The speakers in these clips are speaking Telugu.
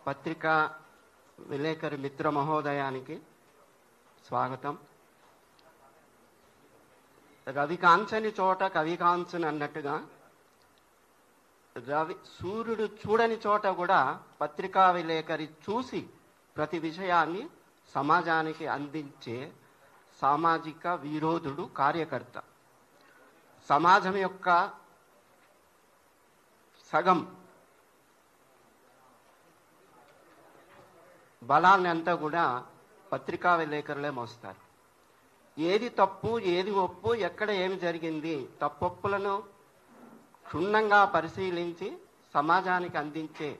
పత్రికా విలేకరి మిత్ర మహోదయానికి స్వాగతం. రవి కాంచని చోట కవి కాంచని అన్నట్టుగా సూర్యుడు చూడని చోట కూడా పత్రికా విలేకరి చూసి ప్రతి విషయాన్ని సమాజానికి అందించే సామాజిక విరోధుడు కార్యకర్త. సమాజం యొక్క సగం బలాన్ని అంతా కూడా పత్రికా విలేకరులే మోస్తారు. ఏది తప్పు ఏది ఒప్పు, ఎక్కడ ఏమి జరిగింది, తప్పొప్పులను క్షుణ్ణంగా పరిశీలించి సమాజానికి అందించే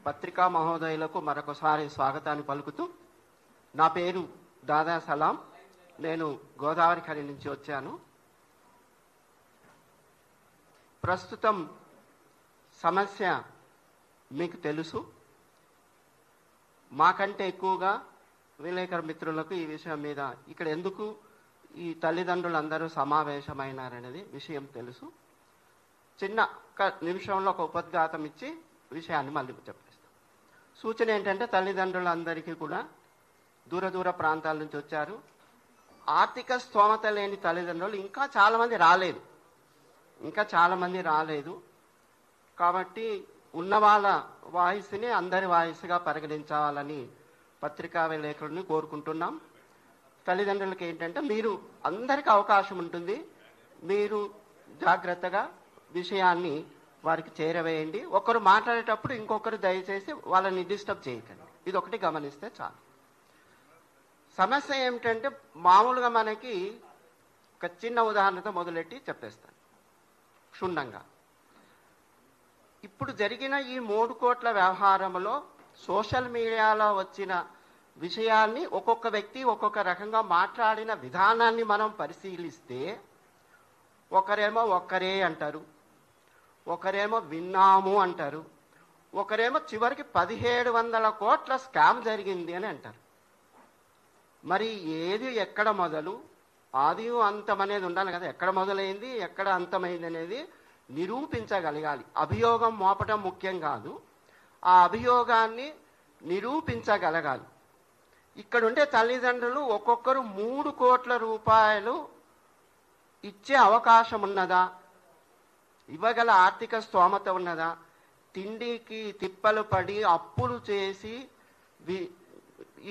పత్రికా మహోదయులకు మరొకసారి స్వాగతాన్ని పలుకుతూ, నా పేరు దాదా సలాం, నేను గోదావరి ఖని నుంచి వచ్చాను. ప్రస్తుతం సమస్య మీకు తెలుసు. మాకంటే ఎక్కువగా విలేకరు మిత్రులకు ఈ విషయం మీద ఇక్కడ ఎందుకు ఈ తల్లిదండ్రులందరూ సమావేశమైనారనేది విషయం తెలుసు. చిన్న నిమిషంలో ఒక ఉపద్ఘాతం ఇచ్చి విషయాన్ని మళ్ళీ చెప్పేస్తాం. సూచన ఏంటంటే, తల్లిదండ్రులందరికీ కూడా దూర ప్రాంతాల నుంచి వచ్చారు. ఆర్థిక స్తోమత లేని తల్లిదండ్రులు ఇంకా చాలామంది రాలేదు. కాబట్టి ఉన్న వాళ్ళ వాయిస్ని అందరి వాయిస్గా పరిగణించాలని పత్రికా విలేకరుని కోరుకుంటున్నాం. తల్లిదండ్రులకి ఏంటంటే, మీరు అందరికీ అవకాశం ఉంటుంది, మీరు జాగ్రత్తగా విషయాన్ని వారికి చేరవేయండి. ఒకరు మాట్లాడేటప్పుడు ఇంకొకరు దయచేసి వాళ్ళని డిస్టర్బ్ చేయకండి. ఇది ఒకటి గమనిస్తే చాలు. సమస్య ఏమిటంటే, మామూలుగా మనకి ఒక చిన్న ఉదాహరణతో మొదలెట్టి చెప్పేస్తాను క్షుణ్ణంగా. ఇప్పుడు జరిగిన ఈ 3 కోట్ల వ్యవహారంలో సోషల్ మీడియాలో వచ్చిన విషయాన్ని ఒక్కొక్క వ్యక్తి ఒక్కొక్క రకంగా మాట్లాడిన విధానాన్ని మనం పరిశీలిస్తే, ఒకరేమో ఒక్కరే అంటారు, ఒకరేమో విన్నాము అంటారు, ఒకరేమో చివరికి 1700 కోట్ల స్కామ్ జరిగింది అని అంటారు. మరి ఏది ఎక్కడ మొదలు, ఆది అంతం అనేది ఉండాలి కదా. ఎక్కడ మొదలైంది ఎక్కడ అంతమైంది అనేది నిరూపించగలగాలి. అభియోగం మోపటం ముఖ్యం కాదు, ఆ అభియోగాన్ని నిరూపించగలగాలి. ఇక్కడుండే తల్లిదండ్రులు ఒక్కొక్కరు 3 కోట్ల రూపాయలు ఇచ్చే అవకాశం ఉన్నదా, ఇవ్వగల ఆర్థిక స్తోమత ఉన్నదా, తిండికి తిప్పలు పడి అప్పులు చేసి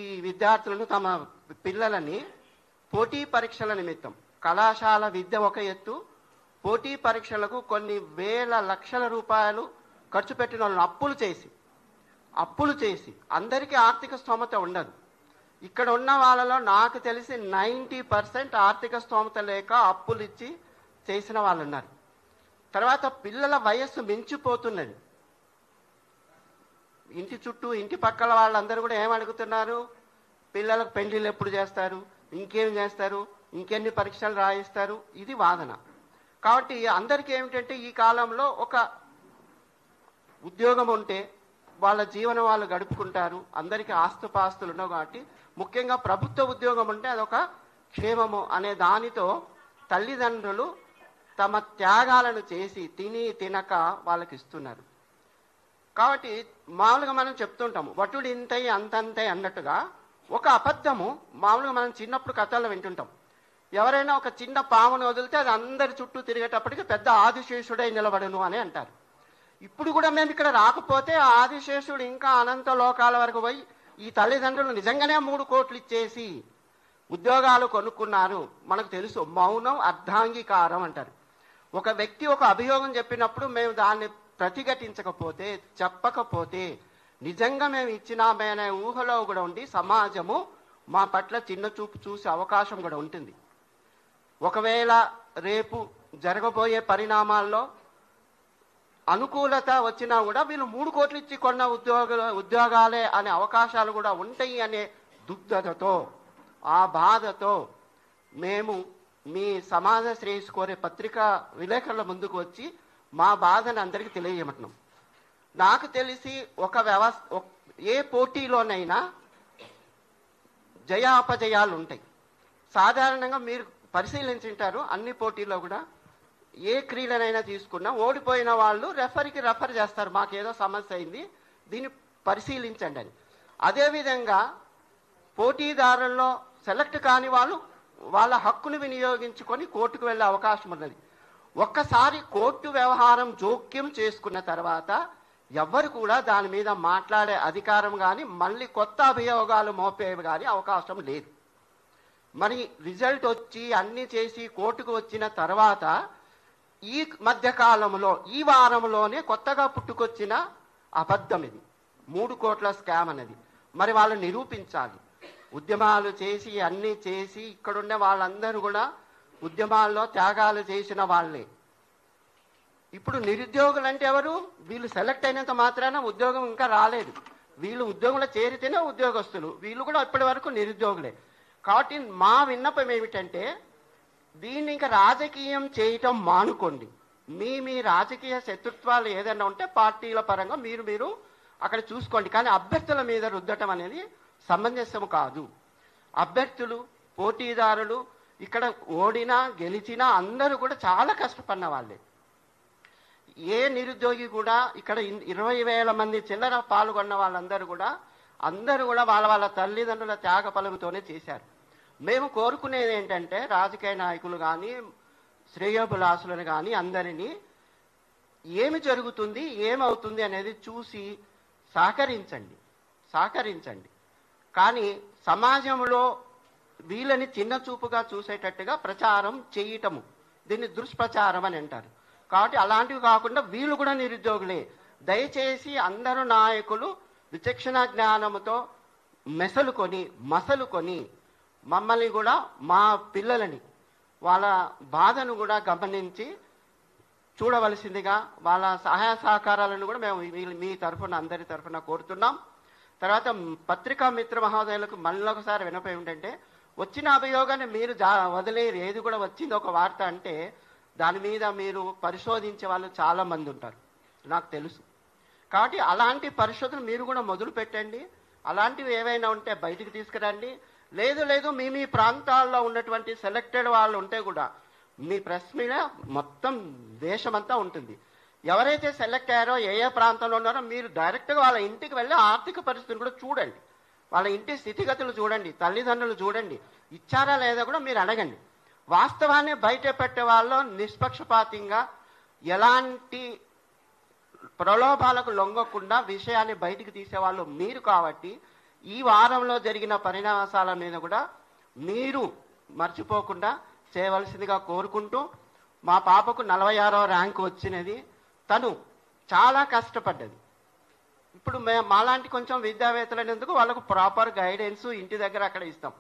ఈ విద్యార్థులను తమ పిల్లలని పోటీ పరీక్షల నిమిత్తం, కళాశాల విద్య ఒక ఎత్తు, పోటీ పరీక్షలకు కొన్ని వేల లక్షల రూపాయలు ఖర్చు పెట్టిన వాళ్ళని అప్పులు చేసి అందరికీ ఆర్థిక స్తోమత ఉండదు. ఇక్కడ ఉన్న వాళ్ళలో నాకు తెలిసి 90% ఆర్థిక స్తోమత లేక అప్పులు ఇచ్చి చేసిన వాళ్ళు ఉన్నారు. తర్వాత పిల్లల వయస్సు మించిపోతున్నది. ఇంటి చుట్టూ ఇంటి పక్కల వాళ్ళందరూ కూడా ఏమడుగుతున్నారు, పిల్లలకు పెళ్లిళ్ళు ఎప్పుడు చేస్తారు, ఇంకేం చేస్తారు, ఇంకెన్ని పరీక్షలు రాయిస్తారు, ఇది వాదన. కాబట్టి అందరికీ ఏమిటంటే, ఈ కాలంలో ఒక ఉద్యోగం ఉంటే వాళ్ళ జీవనం వాళ్ళు గడుపుకుంటారు, అందరికీ ఆస్తుపాస్తులు ఉండవు. కాబట్టి ముఖ్యంగా ప్రభుత్వ ఉద్యోగం ఉంటే అదొక క్షేమము అనే దానితో తల్లిదండ్రులు తమ త్యాగాలను చేసి తినక వాళ్ళకి ఇస్తున్నారు. కాబట్టి మామూలుగా మనం చెప్తుంటాము, వటుడు ఇంతై అంతంతై అన్నట్టుగా ఒక అబద్ధము మామూలుగా మనం చిన్నప్పుడు కథల్లో వింటుంటాం. ఎవరైనా ఒక చిన్న పామును వదిలితే అది అందరి చుట్టూ తిరిగేటప్పటికి పెద్ద ఆదిశేషుడై నిలబడును అని అంటారు. ఇప్పుడు కూడా మేము ఇక్కడ రాకపోతే ఆదిశేషుడు ఇంకా అనంత లోకాల వరకు పోయి ఈ తల్లిదండ్రులు నిజంగానే 3 కోట్లు ఇచ్చేసి ఉద్యోగాలు కొనుక్కున్నారు. మనకు తెలుసు, మౌనం అర్ధాంగీకారం అంటారు. ఒక వ్యక్తి ఒక అభియోగం చెప్పినప్పుడు మేము దాన్ని ప్రతిఘటించకపోతే, చెప్పకపోతే, నిజంగా మేము ఇచ్చినామే అనే ఊహలో కూడా ఉండి సమాజము మా పట్ల చిన్న చూపు చూసే అవకాశం కూడా ఉంటుంది. ఒకవేళ రేపు జరగబోయే పరిణామాల్లో అనుకూలత వచ్చినా కూడా వీళ్ళు 3 కోట్లు ఇచ్చి కొన్న ఉద్యోగాలే అనే అవకాశాలు కూడా ఉంటాయి అనే దుగ్ధతతో, ఆ బాధతో మేము మీ సమాజ శ్రేయస్సు కోరే పత్రికా విలేకరుల ముందుకు వచ్చి మా బాధను అందరికీ తెలియజేయమంటున్నాం. నాకు తెలిసి ఒక ఏ పోటీలోనైనా జయాపజయాలు ఉంటాయి. సాధారణంగా మీరు పరిశీలించుంటారు, అన్ని పోటీల్లో కూడా ఏ క్రీడనైనా తీసుకున్నా ఓడిపోయిన వాళ్ళు రెఫరీకి రెఫర్ చేస్తారు, మాకేదో సమస్య అయింది, దీన్ని పరిశీలించండి అని. అదేవిధంగా పోటీదారుల్లో సెలెక్ట్ కాని వాళ్ళు వాళ్ళ హక్కును వినియోగించుకొని కోర్టుకు వెళ్ళే అవకాశం ఉన్నది. ఒక్కసారి కోర్టు వ్యవహారం జోక్యం చేసుకున్న తర్వాత ఎవ్వరు కూడా దాని మీద మాట్లాడే అధికారం కానీ మళ్ళీ కొత్త అభియోగాలు మోపేవి కానీ అవకాశం లేదు. మరి రిజల్ట్ వచ్చి అన్ని చేసి కోర్టుకు వచ్చిన తర్వాత ఈ మధ్యకాలంలో ఈ వారంలోనే కొత్తగా పుట్టుకొచ్చిన అబద్ధం ఇది 3 కోట్ల స్కామ్ అనేది. మరి వాళ్ళు నిరూపించాలి. ఉద్యమాలు చేసి అన్నీ చేసి ఇక్కడున్న వాళ్ళందరూ కూడా ఉద్యమాల్లో త్యాగాలు చేసిన వాళ్ళే. ఇప్పుడు నిరుద్యోగులు అంటే ఎవరు? వీళ్ళు సెలెక్ట్ అయినంత మాత్రాన ఉద్యోగం ఇంకా రాలేదు. వీళ్ళు ఉద్యోగంలో చేరితేనే ఉద్యోగస్తులు, వీళ్ళు కూడా ఇప్పటి వరకు నిరుద్యోగులే. కాబట్టి మా విన్నపం ఏమిటంటే దీన్ని ఇంకా రాజకీయం చేయటం మానుకోండి. మీ రాజకీయ శత్రుత్వాలు ఏదైనా ఉంటే పార్టీల పరంగా మీరు అక్కడ చూసుకోండి. కానీ అభ్యర్థుల మీద రుద్దటం అనేది సమంజసం కాదు. అభ్యర్థులు పోటీదారులు ఇక్కడ ఓడినా గెలిచినా అందరూ కూడా చాలా కష్టపడిన వాళ్ళే. ఏ నిరుద్యోగి కూడా ఇక్కడ 20,000 మంది చిల్లర పాల్గొన్న వాళ్ళందరూ కూడా వాళ్ళ వాళ్ళ తల్లిదండ్రుల త్యాగ ఫలముతోనే చేశారు. మేము కోరుకునేది ఏంటంటే రాజకీయ నాయకులు కానీ శ్రేయోభిలాసులను కానీ అందరినీ ఏమి జరుగుతుంది ఏమవుతుంది అనేది చూసి సహకరించండి. కానీ సమాజంలో వీళ్ళని చిన్న చూపుగా చూసేటట్టుగా ప్రచారం చేయటము, దీన్ని దుష్ప్రచారం అని అంటారు. కాబట్టి అలాంటివి కాకుండా వీళ్ళు కూడా నిరుద్యోగులే. దయచేసి అందరూ నాయకులు విచక్షణ జ్ఞానంతో మసలుకొని మమ్మల్ని కూడా మా పిల్లలని వాళ్ళ బాధను కూడా గమనించి చూడవలసిందిగా వాళ్ళ సహాయ సహకారాలను కూడా మేము మీ తరఫున అందరి తరఫున కోరుతున్నాం. తర్వాత పత్రికా మిత్ర మహోదయులకు మళ్ళీ ఒకసారి వినపం ఏంటంటే వచ్చిన అభియోగాన్ని మీరు వదిలేరు. ఏది కూడా వచ్చింది ఒక వార్త అంటే దాని మీద మీరు పరిశోధించే వాళ్ళు చాలా మంది ఉంటారు, నాకు తెలుసు. కాబట్టి అలాంటి పరిశోధన మీరు కూడా మొదలు పెట్టండి. అలాంటివి ఏవైనా ఉంటే బయటికి తీసుకురండి. లేదు మీ ప్రాంతాల్లో ఉన్నటువంటి సెలెక్టెడ్ వాళ్ళు ఉంటే కూడా మీ ప్రెస్ మీద మొత్తం దేశమంతా ఉంటుంది. ఎవరైతే సెలెక్ట్ అయ్యారో ఏ ప్రాంతంలో ఉన్నారో మీరు డైరెక్ట్గా వాళ్ళ ఇంటికి వెళ్ళి ఆర్థిక పరిస్థితులు కూడా చూడండి, వాళ్ళ ఇంటి స్థితిగతులు చూడండి, తల్లిదండ్రులు చూడండి, ఇచ్చారా లేదా కూడా మీరు అడగండి. వాస్తవాన్ని బయట పెట్టే వాళ్ళు నిష్పక్షపాతంగా ఎలాంటి ప్రలోభాలకు లొంగకుండా విషయాన్ని బయటికి తీసేవాళ్ళు మీరు. కాబట్టి ఈ వారంలో జరిగిన పరిణామాల మీద కూడా మీరు మర్చిపోకుండా చేయవలసిందిగా కోరుకుంటూ, మా పాపకు 46వ ర్యాంకు వచ్చినది. తను చాలా కష్టపడ్డది. ఇప్పుడు మాలాంటి కొంచెం విద్యావేత్తలైనందుకు వాళ్ళకు ప్రాపర్ గైడెన్స్ ఇంటి దగ్గర అక్కడ ఇస్తాం.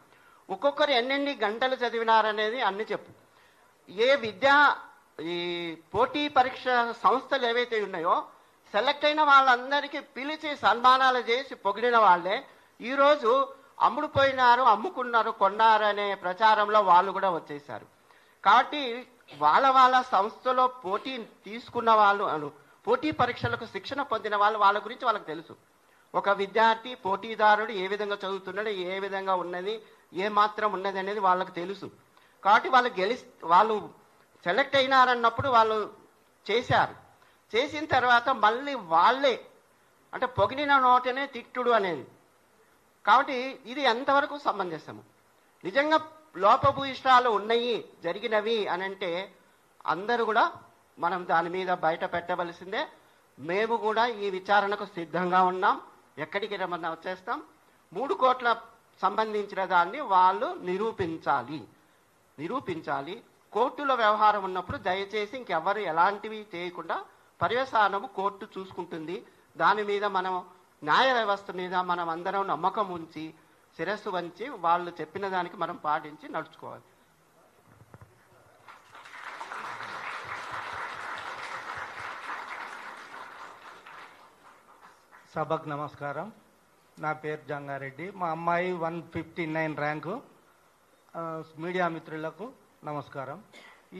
ఒక్కొక్కరు ఎన్నెన్ని గంటలు చదివినారనేది అన్ని చెప్పు. ఈ పోటీ పరీక్ష సంస్థలు ఏవైతే ఉన్నాయో సెలెక్ట్ అయిన వాళ్ళందరికీ పిలిచి సన్మానాలు చేసి పొగిడిన వాళ్ళే ఈరోజు అమ్ముకున్నారు కొన్నారనే ప్రచారంలో వాళ్ళు కూడా వచ్చేసారు. కాబట్టి వాళ్ళ సంస్థలో పోటీ తీసుకున్న వాళ్ళు, పోటీ పరీక్షలకు శిక్షణ పొందిన వాళ్ళ గురించి వాళ్ళకి తెలుసు. ఒక విద్యార్థి పోటీదారుడు ఏ విధంగా చదువుతున్నాడు, ఏ విధంగా ఉన్నది, ఏ మాత్రం ఉన్నది అనేది వాళ్ళకి తెలుసు. కాబట్టి వాళ్ళు సెలెక్ట్ అయినారన్నప్పుడు వాళ్ళు చేసిన తర్వాత మళ్ళీ వాళ్ళే అంటే పొగిడిన నోటనే తిట్టుడు అనేది. కాబట్టి ఇది ఎంతవరకు సమంజసము? నిజంగా లోపభూయిష్టాలు ఉన్నాయి జరిగినవి అని అంటే అందరూ కూడా మనం దాని మీద బయట పెట్టవలసిందే. మేము కూడా ఈ విచారణకు సిద్ధంగా ఉన్నాం. ఎక్కడికి రమ్మన్నా వచ్చేస్తాం. 3 కోట్ల సంబంధించిన దాన్ని వాళ్ళు నిరూపించాలి. కోర్టులో వ్యవహారం ఉన్నప్పుడు దయచేసి ఇంకెవరు ఎలాంటివి చేయకుండా పర్యవసానము కోర్టు చూసుకుంటుంది. దాని మీద మనం న్యాయ వ్యవస్థ మీద మనం అందరం నమ్మకం ఉంచి శిరస్సు వంచి వాళ్ళు చెప్పిన దానికి మనం పాటించి నడుచుకోవాలి. సభకు నమస్కారం. నా పేరు జంగారెడ్డి. మా అమ్మాయి 159 ర్యాంకు. మీడియా మిత్రులకు నమస్కారం.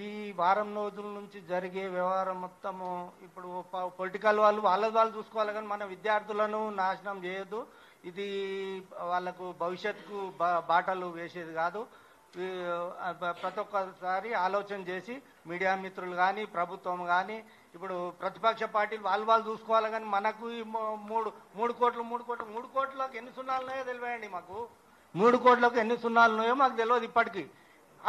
ఈ వారం రోజుల నుంచి జరిగే వ్యవహారం మొత్తము ఇప్పుడు పొలిటికల్ వాళ్ళు చూసుకోవాలి, కానీ మన విద్యార్థులను నాశనం చేయొద్దు. ఇది వాళ్ళకు భవిష్యత్తుకు బాటలు వేసేది కాదు. ప్రతి ఒక్కసారి ఆలోచన చేసి మీడియా మిత్రులు కానీ ప్రభుత్వం కానీ ఇప్పుడు ప్రతిపక్ష పార్టీలు వాళ్ళు చూసుకోవాలి, కానీ మనకు ఈ మూడు కోట్లకు ఎన్ని సున్నాలు ఉన్నాయో తెలియండి. మాకు 3 కోట్లకు ఎన్ని సున్నాలు ఉన్నాయో మాకు తెలియదు ఇప్పటికీ.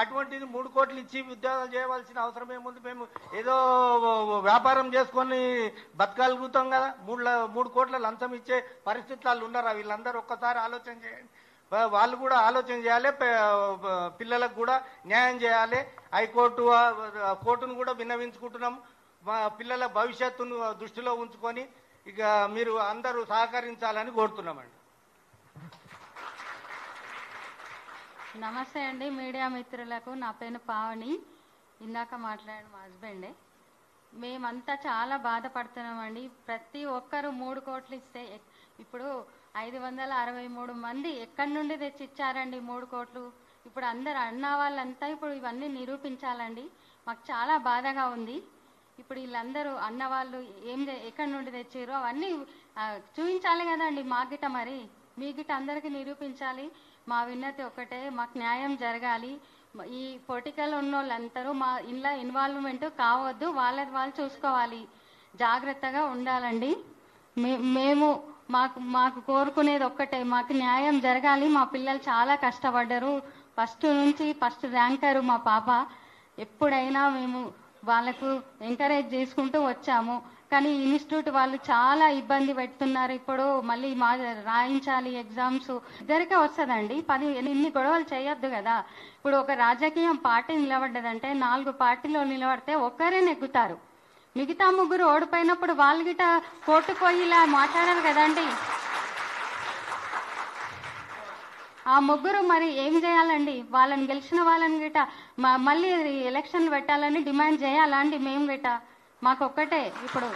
అటువంటిది 3 కోట్లు ఇచ్చి ఉద్యోగాలు చేయవలసిన అవసరం ఏముంది? మేము ఏదో వ్యాపారం చేసుకొని బతకగలుగుతాం కదా. 3 కోట్ల లంచం ఇచ్చే పరిస్థితులు ఉన్నారా? వీళ్ళందరూ ఒక్కసారి ఆలోచన చేయండి. వాళ్ళు కూడా ఆలోచన చేయాలి, పిల్లలకు కూడా న్యాయం చేయాలి. కోర్టును కూడా విన్నవించుకుంటున్నాం. మా పిల్లల భవిష్యత్తును దృష్టిలో ఉంచుకొని ఇక మీరు అందరూ సహకరించాలని కోరుతున్నామండి. నమస్తే అండి మీడియా మిత్రులకు. నా పేరు పావని. ఇందాక మాట్లాడిన మా హస్బెండే. మేమంతా చాలా బాధపడుతున్నామండి. ప్రతి ఒక్కరు 3 కోట్లు ఇస్తే ఇప్పుడు 563 మంది ఎక్కడి నుండి తెచ్చిచ్చారండి 3 కోట్లు? ఇప్పుడు అందరు అన్న వాళ్ళంతా ఇప్పుడు ఇవన్నీ నిరూపించాలండి. మాకు చాలా బాధగా ఉంది. ఇప్పుడు వీళ్ళందరూ అన్న వాళ్ళు ఎక్కడి నుండి తెచ్చారో అవన్నీ చూపించాలి కదండి. మా గిట మరి మీ గిట అందరికీ నిరూపించాలి. మా విన్నతి ఒకటే, మాకు న్యాయం జరగాలి. ఈ పొలిటికల్ ఉన్న వాళ్ళందరూ మా ఇంట్లో ఇన్వాల్వ్మెంట్ కావద్దు, వాళ్ళది వాళ్ళు చూసుకోవాలి, జాగ్రత్తగా ఉండాలండి. మాకు కోరుకునేది ఒక్కటే, మాకు న్యాయం జరగాలి. మా పిల్లలు చాలా కష్టపడ్డారు. ఫస్ట్ ర్యాంకరు మా పాప. ఎప్పుడైనా మేము వాళ్ళకు ఎంకరేజ్ చేసుకుంటూ వచ్చాము. కానీ ఇన్స్టిట్యూట్ వాళ్ళు చాలా ఇబ్బంది పెడుతున్నారు. ఇప్పుడు మళ్ళీ రాయించాలి ఎగ్జామ్స్. ఇద్దరికే వస్తుందండి. ఇన్ని గొడవలు చేయొద్దు కదా. ఇప్పుడు ఒక రాజకీయం పార్టీ నిలబడ్డదంటే 4 పార్టీలో నిలబడితే ఒక్కరే నెగ్గుతారు. మిగతా 3 ఓడిపోయినప్పుడు వాళ్ళు గిట కోర్టు పోయి ఇలా మాట్లాడారు కదండి. ఆ 3 మరి ఏం చేయాలండి? వాళ్ళని గెలిచిన వాళ్ళని గిట మళ్ళీ ఎలక్షన్ పెట్టాలని డిమాండ్ చేయాలా అండి? మేము గిట మాకొక్కటే ఇప్పుడు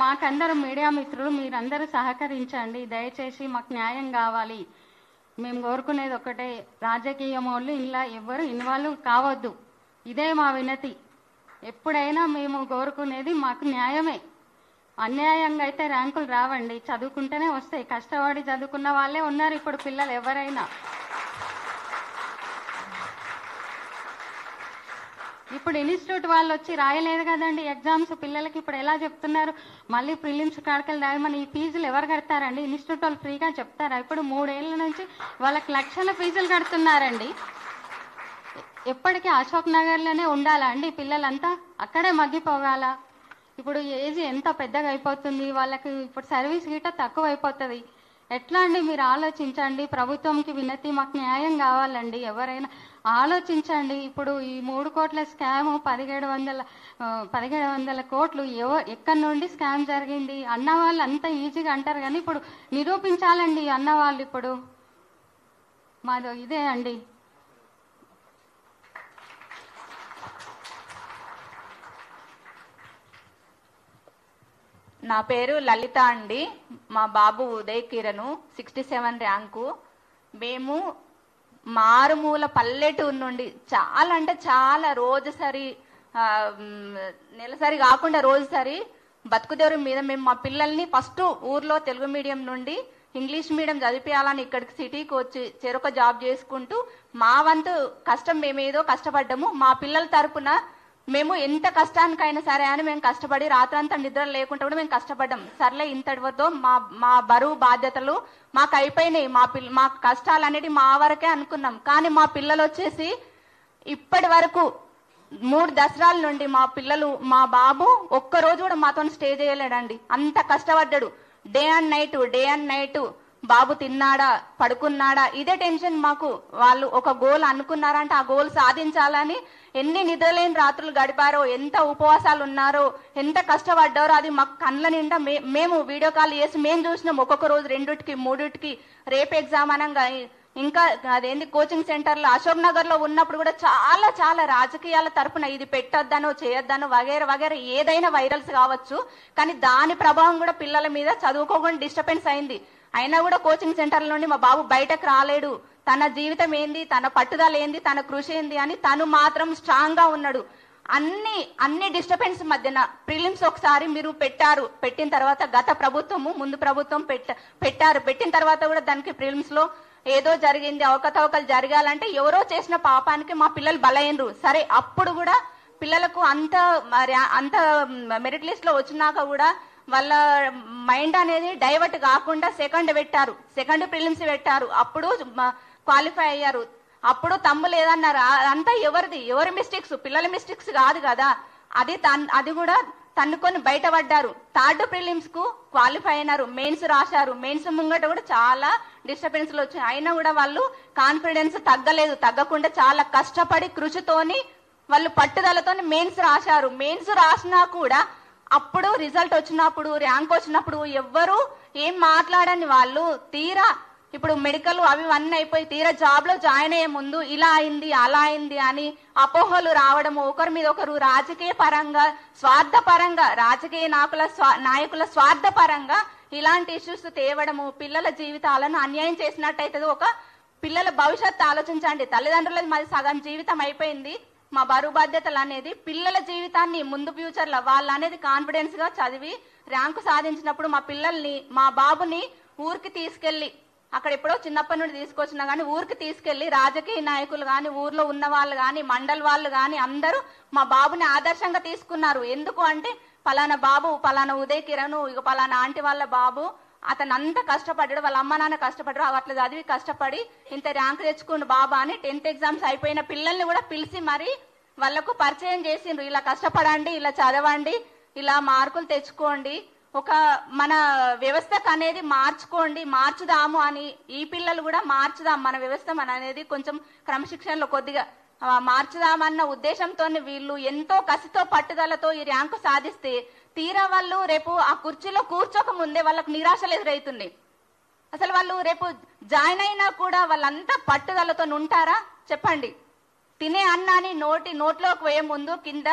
మాకందరూ మీడియా మిత్రులు మీరందరూ సహకరించండి దయచేసి. మాకు న్యాయం కావాలి. మేము కోరుకునేది ఒకటే, రాజకీయం వాళ్ళు ఇలా ఎవరు ఇన్వాల్వ్ కావద్దు. ఇదే మా వినతి. ఎప్పుడైనా మేము కోరుకునేది మాకు న్యాయమే. అన్యాయంగా అయితే ర్యాంకులు రావండి, చదువుకుంటేనే వస్తాయి. కష్టపడి చదువుకున్న వాళ్ళే ఉన్నారు ఇప్పుడు పిల్లలు ఎవరైనా. ఇప్పుడు ఇన్స్టిట్యూట్ వాళ్ళు వచ్చి రాయలేదు కదండి ఎగ్జామ్స్ పిల్లలకి. ఇప్పుడు ఎలా చెప్తున్నారు? మళ్ళీ ప్రిలిమ్స్ కాడకలు రాయమని. ఈ ఫీజులు ఎవరు కడతారండి? ఇన్స్టిట్యూట్ వాళ్ళు ఫ్రీగా చెప్తారా? ఇప్పుడు 3 ఏళ్ల నుంచి వాళ్ళకి లక్షల ఫీజులు కడుతున్నారండి. ఎప్పటికీ అశోక్ నగర్లోనే ఉండాలా అండి పిల్లలంతా? అక్కడే మగ్గిపోగాల. ఇప్పుడు ఏజ్ ఎంత పెద్దగా అయిపోతుంది వాళ్ళకి. ఇప్పుడు సర్వీస్ గిట్ట తక్కువ అయిపోతుంది. ఎట్లా అండి? మీరు ఆలోచించండి. ప్రభుత్వంకి వినతి, మాకు న్యాయం కావాలండి. ఎవరైనా ఆలోచించండి. ఇప్పుడు ఈ 3 కోట్ల స్కామ్ 1700 కోట్లు ఎక్కడి నుండి స్కామ్ జరిగింది అన్న వాళ్ళు అంత ఈజీగా అంటారు, కానీ ఇప్పుడు నిరూపించాలండి అన్న వాళ్ళు. ఇప్పుడు మాది ఇదే అండి. నా పేరు లలిత అండి. మా బాబు ఉదయ్ కిరణ్ 67 ర్యాంకు. మేము మారుమూల పల్లెటూరు నుండి చాలా అంటే చాలా రోజుసరి నెలసరి కాకుండా రోజుసరి బతుకుదేరు మీద మేము మా పిల్లల్ని ఫస్ట్ ఊర్లో తెలుగు మీడియం నుండి ఇంగ్లీష్ మీడియం చదివించాలని ఇక్కడికి సిటీకి వచ్చి చెరొక జాబ్ చేసుకుంటూ మా వంతు కష్టం మేమేదో కష్టపడ్డాము. మా పిల్లల తరపున మేము ఎంత కష్టానికైనా సరే అని మేము కష్టపడి రాత్రంతా నిద్ర లేకుండా కూడా మేము కష్టపడ్డాం. సర్లే ఇంతటితో మా బరువు బాధ్యతలు మాకు అయిపోయినాయి. మా కష్టాలు అనేది మా వరకే అనుకున్నాం. కానీ మా పిల్లలు వచ్చేసి ఇప్పటి వరకు 3 దసరాల నుండి మా బాబు ఒక్కరోజు కూడా మాతో స్టే చేయలేడండి. అంత కష్టపడ్డాడు. డే అండ్ నైట్ బాబు తిన్నాడా పడుకున్నాడా ఇదే టెన్షన్ మాకు. వాళ్ళు ఒక గోల్ అనుకున్నారంటే ఆ గోల్ సాధించాలని ఎన్ని నిద్రలేని రాత్రులు గడిపారో, ఎంత ఉపవాసాలు ఉన్నారో, ఎంత కష్టపడ్డారో అది మాకు కళ్ళ నిండా మేము వీడియో కాల్ చేసి మేము చూసినాం. ఒక్కొక్క రోజు 2కి 3కి రేపు ఎగ్జామ్ అనగా ఇంకా అదేంటి కోచింగ్ సెంటర్లో అశోక్ నగర్ లో ఉన్నప్పుడు కూడా చాలా చాలా రాజకీయాల తరపున ఇది పెట్టొద్దనో చేయొద్దనో వగేర ఏదైనా వైరల్స్ కావచ్చు, కానీ దాని ప్రభావం కూడా పిల్లల మీద చదువుకోకుండా డిస్టర్బెన్స్ అయింది. అయినా కూడా కోచింగ్ సెంటర్ల నుండి మా బాబు బయటకు రాలేడు. తన జీవితం ఏంది, తన పట్టుదల ఏంది, తన కృషి ఏంది అని తను మాత్రం స్ట్రాంగ్ గా ఉన్నాడు. అన్ని డిస్టర్బెన్స్ మధ్యన ప్రిలిమ్స్ ఒకసారి మీరు పెట్టిన తర్వాత గత ప్రభుత్వము ముందు ప్రభుత్వం పెట్టిన తర్వాత కూడా దానికి ప్రిలిమ్స్ లో ఏదో జరిగింది, అవకతవకలు జరగాలంటే ఎవరో చేసిన పాపానికి మా పిల్లలు బలైనరు. సరే అప్పుడు కూడా పిల్లలకు అంత మెరిట్ లిస్ట్ లో వచ్చినాక కూడా వాళ్ళ మైండ్ అనేది డైవర్ట్ కాకుండా సెకండ్ ప్రిలిమ్స్ పెట్టారు. అప్పుడు క్వాలిఫై అయ్యారు. అప్పుడు తమ్ము లేదన్నారు. అంతా ఎవరి మిస్టేక్స్, పిల్లల మిస్టేక్స్ కాదు కదా. అది కూడా తన్నుకొని బయటపడ్డారు. థర్డ్ ప్రిలిమ్స్ కు క్వాలిఫై అయినారు. మెయిన్స్ రాశారు. మెయిన్స్ ముంగట కూడా చాలా డిస్టర్బెన్స్లు వచ్చాయి. అయినా కూడా వాళ్ళు కాన్ఫిడెన్స్ తగ్గకుండా చాలా కష్టపడి కృషితోని వాళ్ళు పట్టుదలతో మెయిన్స్ రాశారు. మెయిన్స్ రాసినా కూడా అప్పుడు రిజల్ట్ వచ్చినప్పుడు, ర్యాంక్ వచ్చినప్పుడు ఎవ్వరు ఏం మాట్లాడని వాళ్ళు తీరా ఇప్పుడు మెడికల్ అన్నీ అయిపోయి తీరా జాబ్ లో జాయిన్ అయ్యే ముందు ఇలా అయింది అలా అయింది అని అపోహలు రావడము, ఒకరి మీద ఒకరు రాజకీయ పరంగా స్వార్థపరంగా, రాజకీయ నాయకుల స్వార్థపరంగా ఇలాంటి ఇష్యూస్ తేవడము పిల్లల జీవితాలను అన్యాయం చేసినట్టయితే ఒక పిల్లల భవిష్యత్తు ఆలోచించండి. తల్లిదండ్రులది మాది సగం జీవితం అయిపోయింది. మా బరువు బాధ్యతలు అనేది పిల్లల జీవితాన్ని ముందు ఫ్యూచర్ లో వాళ్ళు అనేది కాన్ఫిడెన్స్ గా చదివి ర్యాంకు సాధించినప్పుడు మా బాబుని ఊరికి తీసుకెళ్లి అక్కడ ఎప్పుడో చిన్నప్పటి నుండి తీసుకొచ్చినా గానీ ఊరికి తీసుకెళ్లి రాజకీయ నాయకులు గాని, ఊర్లో ఉన్న వాళ్ళు గాని, మండల్ వాళ్ళు గాని అందరూ మా బాబుని ఆదర్శంగా తీసుకున్నారు. ఎందుకు అంటే పలానా బాబు, పలానా ఉదయ్ కిరణ్, ఇక పలానా ఆంటీ వాళ్ళ బాబు అతను అంత కష్టపడ్డాడు, వాళ్ళ అమ్మ నాన్న కష్టపడ్డారు, అట్లా చదివి కష్టపడి ఇంత ర్యాంక్ తెచ్చుకుండు బాబా అని 10th ఎగ్జామ్స్ అయిపోయిన పిల్లల్ని కూడా పిలిచి మరి వాళ్లకు పరిచయం చేసిండ్రు. ఇలా కష్టపడండి, ఇలా చదవండి, ఇలా మార్కులు తెచ్చుకోండి, ఒక మన వ్యవస్థకు అనేది మార్చుదాము అని. ఈ పిల్లలు కూడా మార్చుదాం మన వ్యవస్థ అనేది కొంచెం క్రమశిక్షణలో కొద్దిగా మార్చుదామన్న ఉద్దేశంతో వీళ్ళు ఎంతో కసితో పట్టుదలతో ఈ ర్యాంకు సాధిస్తే తీరా వాళ్ళు రేపు ఆ కుర్చీలో కూర్చోక ముందే వాళ్ళకు నిరాశలు ఎదురవుతుంది. అసలు వాళ్ళు రేపు జాయిన్ అయినా కూడా వాళ్ళంతా పట్టుదలతో ఉంటారా చెప్పండి? తినే అన్నాన్ని నోట్లోకి పోయే ముందు కింద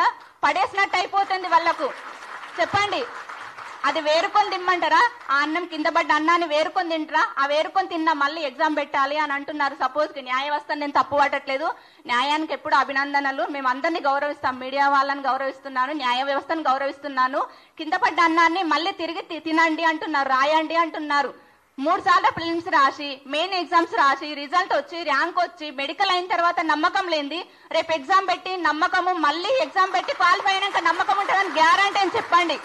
పడేసినట్టు అయిపోతుంది వాళ్ళకు. చెప్పండి, అది వేరుకొని తిమ్మంటారా? ఆ అన్నం కింద పడ్డ అన్నాన్ని వేరుకొని తింటారా? ఆ వేరుకొని తిన్నా మళ్ళీ ఎగ్జామ్ పెట్టాలి అని అంటున్నారు. సపోజ్ కి న్యాయ వ్యవస్థను నేను తప్పు పట్టట్లేదు, న్యాయానికి ఎప్పుడు అభినందనలు, మేము అందరినీ గౌరవిస్తాం, మీడియా వాళ్ళని గౌరవిస్తున్నాను, న్యాయ వ్యవస్థను గౌరవిస్తున్నాను. కింద పడ్డ అన్నాన్ని మళ్ళీ తిరిగి తినండి అంటున్నారు, రాయండి అంటున్నారు. 3 సార్లు ప్రిలిమ్స్ రాసి, మెయిన్ ఎగ్జామ్స్ రాసి, రిజల్ట్ వచ్చి, ర్యాంక్ వచ్చి, మెడికల్ అయిన తర్వాత నమ్మకం లేనిది రేపు ఎగ్జామ్ పెట్టి నమ్మకము, మళ్ళీ ఎగ్జామ్ పెట్టి క్వాలిఫై అయినాక నమ్మకం ఉంటుందని గ్యారంటీ అని చెప్పండి.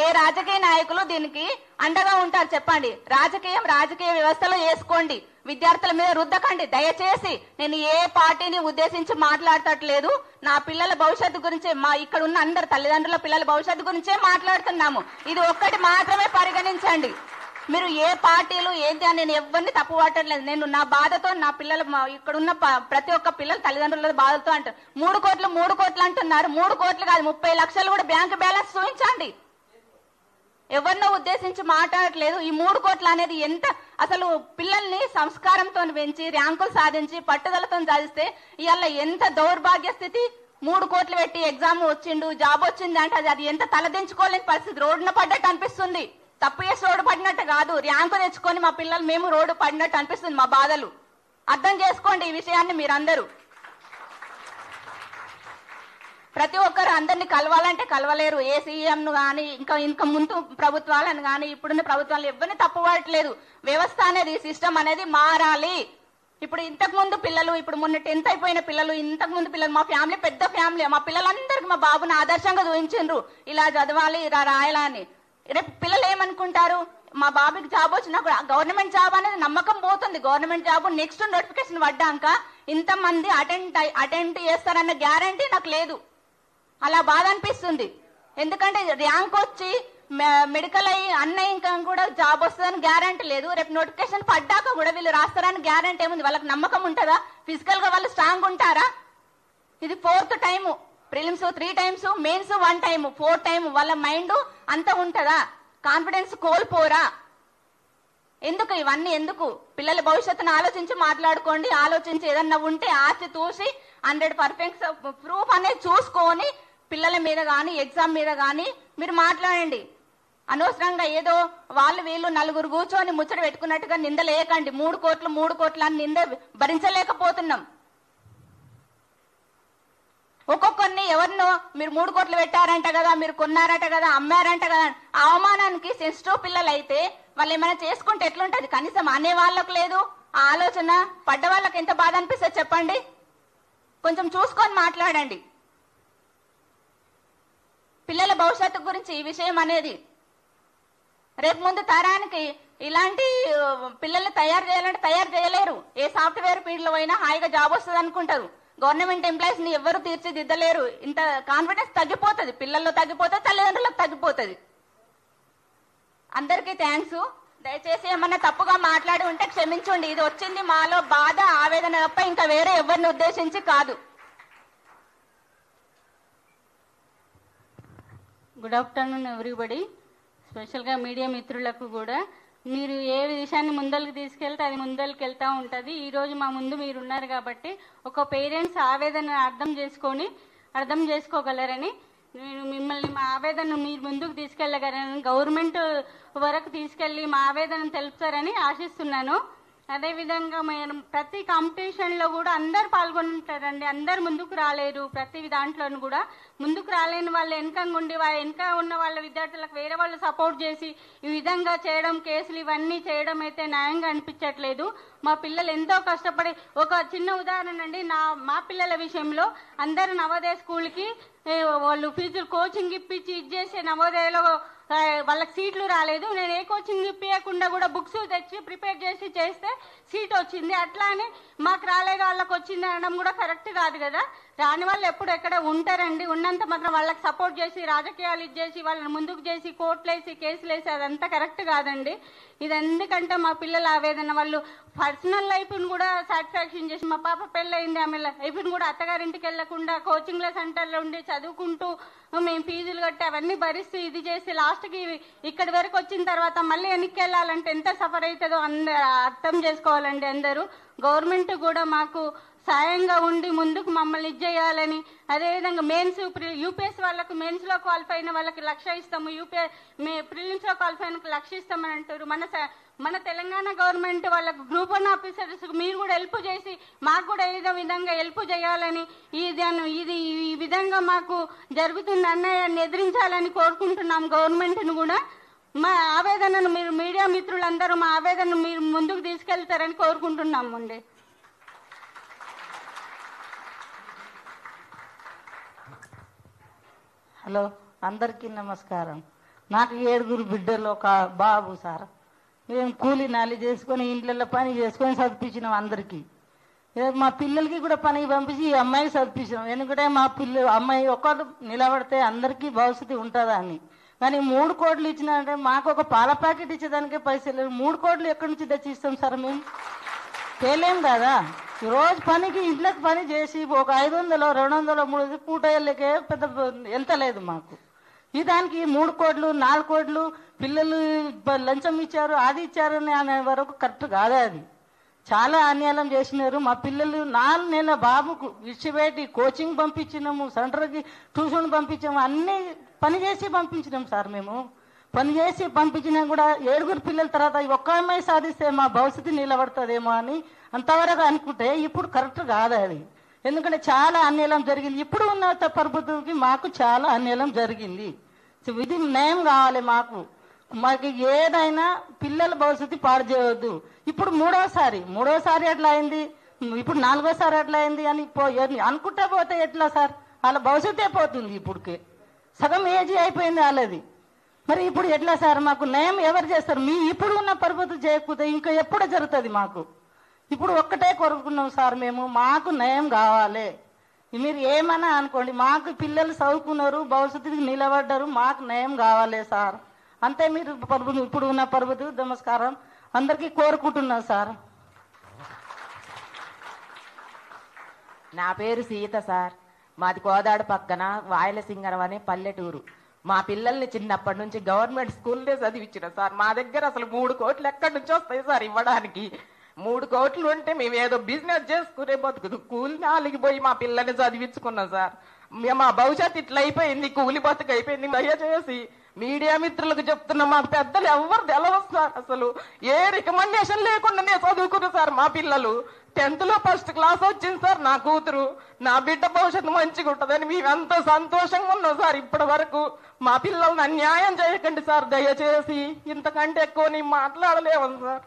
ఏ రాజకీయ నాయకులు దీనికి అండగా ఉంటారు చెప్పండి? రాజకీయ వ్యవస్థలో చేసుకోండి, విద్యార్థుల మీద రుద్దకండి దయచేసి. నేను ఏ పార్టీని ఉద్దేశించి మాట్లాడతట్లేదు, నా పిల్లల భవిష్యత్తు గురించే, మా ఇక్కడ ఉన్న అందరు తల్లిదండ్రుల పిల్లల భవిష్యత్తు గురించే మాట్లాడుతున్నాము. ఇది ఒక్కటి మాత్రమే పరిగణించండి. మీరు ఏ పార్టీలు ఏంటి అని నేను ఎవరిని తప్పు పట్టట్లేదు. నేను నా బాధతో నా పిల్లల ఇక్కడ ఉన్న ప్రతి ఒక్క పిల్లల తల్లిదండ్రుల బాధతో అంటారు. 3 కోట్లు అంటున్నారు. 3 కోట్లు కాదు, 30 లక్షలు కూడా బ్యాంక్ బ్యాలెన్స్ చూపించండి. ఎవరినో ఉద్దేశించి మాట్లాడట్లేదు. ఈ 3 కోట్లు అనేది ఎంత, అసలు పిల్లల్ని సంస్కారంతో పెంచి ర్యాంకులు సాధించి పట్టుదలతో సాధిస్తే ఇవాళ ఎంత దౌర్భాగ్య స్థితి. 3 కోట్లు పెట్టి ఎగ్జామ్ వచ్చిండు, జాబ్ వచ్చింది అంటే అది ఎంత తలదించుకోలేని పరిస్థితి. రోడ్డున పడ్డట్టు అనిపిస్తుంది. తప్పు చేసి రోడ్డు పడినట్టు కాదు, ర్యాంకు తెచ్చుకొని మా పిల్లలు మేము రోడ్డు పడినట్టు అనిపిస్తుంది. మా బాధలు అర్థం చేసుకోండి. ఈ విషయాన్ని మీరందరూ ప్రతి ఒక్కరు అందరినీ కలవాలంటే కలవలేరు. ఏ సీఎంను కానీ ఇంకా ముందు ప్రభుత్వాలను కానీ ఇప్పుడున్న ప్రభుత్వాలు ఎవరిని తప్పు పడట్లేదు. వ్యవస్థ అనేది, సిస్టమ్ అనేది మారాలి. ఇప్పుడు ఇంతకు ముందు పిల్లలు, ఇప్పుడు మొన్న 10th అయిపోయిన పిల్లలు, ఇంతకు ముందు పిల్లలు, మా ఫ్యామిలీ పెద్ద ఫ్యామిలీ, మా పిల్లలందరికీ మా బాబుని ఆదర్శంగా చూపించిండ్రు, ఇలా చదవాలి, ఇలా రాయాలని. రేపు పిల్లలు ఏమనుకుంటారు? మా బాబుకి జాబ్ వచ్చినా కూడా గవర్నమెంట్ జాబ్ అనేది నమ్మకం పోతుంది. గవర్నమెంట్ జాబ్ నెక్స్ట్ నోటిఫికేషన్ పడ్డాక ఇంతమంది అటెండ్ చేస్తారన్న గ్యారంటీ నాకు లేదు. అలా బాధ అనిపిస్తుంది. ఎందుకంటే ర్యాంక్ వచ్చి మెడికల్ అయ్యి అన్నయ్య ఇంకా కూడా జాబ్ వస్తుందని గ్యారంటీ లేదు. రేపు నోటిఫికేషన్ పడ్డాక కూడా వీళ్ళు రాస్తారని గ్యారంటీ ఏముంది? వాళ్ళకి నమ్మకం ఉంటుందా? ఫిజికల్ గా వాళ్ళు స్ట్రాంగ్ ఉంటారా? ఇది 4th time. Prelims 3 times, mains 1 time, 4th time. వాళ్ళ మైండ్ అంత ఉంటుందా? కాన్ఫిడెన్స్ కోల్పోరా? ఎందుకు ఇవన్నీ? ఎందుకు? పిల్లల భవిష్యత్తును ఆలోచించి మాట్లాడుకోండి. ఆలోచించి ఏదన్నా ఉంటే ఆచి చూసి 100% ప్రూఫ్ అనేది చూసుకొని పిల్లల మీద కానీ ఎగ్జామ్ మీద కానీ మీరు మాట్లాడండి. అనవసరంగా ఏదో వాళ్ళు వీళ్ళు నలుగురు కూర్చొని ముచ్చట పెట్టుకున్నట్టుగా నిందలేయకండి. 3 కోట్లు అని నింద భరించలేకపోతున్నాం. ఒక్కొక్కరిని ఎవరినో మీరు 3 కోట్లు పెట్టారంట కదా, మీరు కొన్నారట కదా, అమ్మారంట కదా, ఆ అవమానానికి సెన్సిటివ్ పిల్లలు అయితే వాళ్ళు ఏమైనా చేసుకుంటే ఎట్లుంటది? కనీసం అనే వాళ్ళకు లేదు ఆ ఆలోచన. పడ్డ వాళ్ళకి ఎంత బాధ అనిపిస్తుంది చెప్పండి? కొంచెం చూసుకొని మాట్లాడండి. పిల్లల భవిష్యత్తు గురించి ఈ విషయం అనేది. రేపు ముందు తరానికి ఇలాంటి పిల్లల్ని తయారు చేయాలంటే తయారు చేయలేరు. ఏ సాఫ్ట్వేర్ ఫీల్డ్ లో అయినా హాయిగా జాబ్ వస్తుంది అనుకుంటారు. గవర్నమెంట్ ఎంప్లాయీస్ ని ఎవరు తీర్చిదిద్దలేరు. ఇంత కాన్ఫిడెన్స్ తగ్గిపోతుంది, పిల్లల్లో తగ్గిపోతుంది, తల్లిదండ్రులకు తగ్గిపోతుంది. అందరికీ థ్యాంక్స్. దయచేసి ఏమన్నా తప్పుగా మాట్లాడి ఉంటే క్షమించండి. ఇది వచ్చింది మాలో బాధ, ఆవేదన తప్ప ఇంకా వేరే ఎవరిని ఉద్దేశించి కాదు. Good afternoon everybody. స్పెషల్గా మీడియా మిత్రులకు కూడా, మీరు ఏ విషయాన్ని ముందరికి తీసుకెళ్తే అది ముందరికి వెళ్తూ ఉంటుంది. ఈరోజు మా ముందు మీరు ఉన్నారు కాబట్టి ఒక పేరెంట్స్ ఆవేదన అర్థం చేసుకోగలరని నేను మిమ్మల్ని, మా ఆవేదనను మీరు ముందుకు తీసుకెళ్ళగలరని, గవర్నమెంట్ వరకు తీసుకెళ్ళి మా ఆవేదనను తెలుపుతారని ఆశిస్తున్నాను. అదేవిధంగా మేము ప్రతి కాంపిటీషన్లో కూడా అందరు పాల్గొంటారండి. అందరు ముందుకు రాలేరు. ప్రతి దాంట్లోనూ కూడా ముందుకు రాలేని వాళ్ళు వెనకంగా ఉండి వెనక ఉన్న వాళ్ళ విద్యార్థులకు వేరే వాళ్ళు సపోర్ట్ చేసి ఈ విధంగా చేయడం, కేసులు ఇవన్నీ చేయడం అయితే న్యాయంగా అనిపించట్లేదు. మా పిల్లలు ఎంతో కష్టపడి, ఒక చిన్న ఉదాహరణ అండి, మా పిల్లల విషయంలో అందరు నవోదయ స్కూల్కి వాళ్ళు ఫీజులు కోచింగ్ ఇప్పించి ఇచ్చేసి నవోదయలో వాళ్ళకి సీట్లు రాలేదు. నేను ఏ కోచింగ్ ఇప్పించకుండా కూడా బుక్స్ తెచ్చి ప్రిపేర్ చేసి చేస్తే సీట్ వచ్చింది. అట్లా అని మాకు రాలేదు వాళ్ళకి వచ్చింది అనడం కూడా కరెక్ట్ కాదు కదా. రాని వాళ్ళు ఎప్పుడు ఎక్కడ ఉంటారండి. ఉన్నంత మాత్రం వాళ్ళకి సపోర్ట్ చేసి రాజకీయాలు ఇచ్చేసి వాళ్ళని ముందుకు చేసి కోర్టులు వేసి కేసులు వేసి అదంతా కరెక్ట్ కాదండి. ఇది ఎందుకంటే మా పిల్లల ఆవేదన, వాళ్ళు పర్సనల్ లైఫ్ని కూడా సాటిస్ఫాక్షన్ చేసి, మా పాప పెళ్ళయింది, ఆమె లైఫ్ని కూడా అత్తగారింటికి వెళ్లకుండా కోచింగ్ల సెంటర్లో ఉండి చదువుకుంటూ మేము ఫీజులు కట్టి అవన్నీ భరిస్తూ ఇది చేసి లాస్ట్కి ఇక్కడి వరకు వచ్చిన తర్వాత మళ్ళీ వెనక్కి వెళ్ళాలంటే ఎంత సఫర్ అవుతుందో అర్థం చేసుకోవాలండి అందరూ. గవర్నమెంట్ కూడా మాకు సాయంగా ఉండి ముందుకు మమ్మల్ని ఇచ్చేయాలని, అదేవిధంగా మెయిన్స్ యూపీఎస్ వాళ్ళకు మెయిన్స్లో క్వాలిఫై అయిన వాళ్ళకి 1,00,000 ఇస్తాము, ప్రిలిమ్స్లో క్వాలిఫై అయిన 1,00,000 ఇస్తామని అంటారు. మన తెలంగాణ గవర్నమెంట్ వాళ్ళకు గ్రూప్ 1 ఆఫీసర్స్ మీరు కూడా హెల్ప్ చేసి మాకు కూడా ఏదో విధంగా హెల్ప్ చేయాలని, ఇది ఈ విధంగా మాకు జరుగుతున్న అన్యాయాన్ని ఎదిరించాలని కోరుకుంటున్నాం గవర్నమెంట్ను కూడా. మా ఆవేదనను మీరు మీడియా మిత్రులందరూ మా ఆవేదనను మీరు ముందుకు తీసుకెళ్తారని కోరుకుంటున్నాము అండి. హలో, అందరికీ నమస్కారం. నాకు 7 బిడ్డలు, ఒక బాబు సార్. మేము కూలీ నాలి చేసుకొని ఇంట్లో పని చేసుకొని చదివించినాం అందరికీ. మా పిల్లలకి కూడా పనికి పంపించి ఈ అమ్మాయికి చదివించినాం. ఎందుకంటే మా అమ్మాయి ఒకరు నిలబడితే అందరికీ భవిష్యత్తు ఉంటుందా అని. కానీ 3 కోట్లు ఇచ్చినారంటే మాకు ఒక పాల ప్యాకెట్ ఇచ్చేదానికే పైసలు లేవు. 3 కోట్లు ఎక్కడి నుంచి తెచ్చిస్తాం సార్? మేము తేలేం కదా. రోజు పనికి ఇంట్లోకి పని చేసి ఒక 500, 200, 300 పూట వెళ్ళకే పెద్ద ఎంత లేదు మాకు. ఈ దానికి 3 కోట్లు 4 కోట్లు పిల్లలు లంచం ఇచ్చారు, అది ఇచ్చారు అనే వరకు కరెక్ట్ కాదే. అది చాలా అన్యాయం చేసినారు. మా పిల్లలు 4 నెలల బాబుకు విడిచిపెట్టి కోచింగ్ పంపించినాము, సెంటర్కి ట్యూషన్ పంపించాము, అన్నీ పని చేసి పంపించినాం సార్. మేము పని చేసి పంపించినా కూడా 7 పిల్లల తర్వాత ఒక్క అమ్మాయి సాధిస్తే మా భవిష్యత్తు నిలబడుతుందేమో అని అంతవరకు అనుకుంటే ఇప్పుడు కరెక్ట్ కాదు అది. ఎందుకంటే చాలా అన్యాయం జరిగింది. ఇప్పుడు ఉన్న ప్రభుత్వంకి మాకు చాలా అన్యాయం జరిగింది. ఇది న్యాయం కావాలి మాకు. ఏదైనా పిల్లల భవిష్యత్తు పాడు చేయవద్దు. ఇప్పుడు మూడోసారి ఎట్లా అయింది, ఇప్పుడు 4వసారి ఎట్లా అయింది అని అనుకుంటా పోతే ఎట్లా సార్? వాళ్ళ భవిష్యత్తే పోతుంది. ఇప్పటికే సగం ఏజీ అయిపోయింది వాళ్ళది. మరి ఇప్పుడు ఎట్లా సార్? మాకు న్యాయం ఎవరు చేస్తారు? ఇప్పుడు ఉన్న ప్రభుత్వం చేయకపోతే ఇంకా ఎప్పుడో జరుగుతుంది మాకు. ఇప్పుడు ఒక్కటే కోరుకున్నాం సార్, మేము మాకు న్యాయం కావాలి. మీరు ఏమన్నా అనుకోండి, మాకు పిల్లలు చదువుకున్నారు, భవిష్యత్తుకి నిలబడ్డారు, మాకు న్యాయం కావాలి సార్. అంతే. మీరు ఇప్పుడు ఉన్న ప్రభుత్వం నమస్కారం అందరికీ కోరుకుంటున్నాం సార్. నా పేరు సీత సార్. మాది కోదాడు పక్కన వాయలసింగరం అనే పల్లెటూరు. మా పిల్లల్ని చిన్నప్పటి నుంచి గవర్నమెంట్ స్కూల్లో చదివించిన సార్. మా దగ్గర అసలు 3 కోట్లు ఎక్కడి నుంచి వస్తాయి సార్ ఇవ్వడానికి? 3 కోట్లు ఉంటే మేము ఏదో బిజినెస్ చేసుకునే బతుకుదు. కూలి నాలికి పోయి మా పిల్లల్ని చదివించుకున్నాం సార్. మా భవిష్యత్తు ఇట్లా అయిపోయింది, కూలి బతుకు అయిపోయింది. దయచేసి మీడియా మిత్రులకు చెప్తున్నా, మా పెద్దలు ఎవరు తెలవదు సార్. అసలు ఏ రికమెండేషన్ లేకుండానే చదువుకున్నారు సార్ మా పిల్లలు. 10th లో 1st క్లాస్ వచ్చింది సార్ నా కూతురు. నా బిడ్డ భవిష్యత్తు మంచిగా ఉంటుందని మేమెంతో సంతోషంగా ఉన్నాం సార్. ఇప్పటి వరకు మా పిల్లల్ని అన్యాయం చేయకండి సార్ దయచేసి. ఇంతకంటే ఎక్కువ నేను మాట్లాడలేము సార్.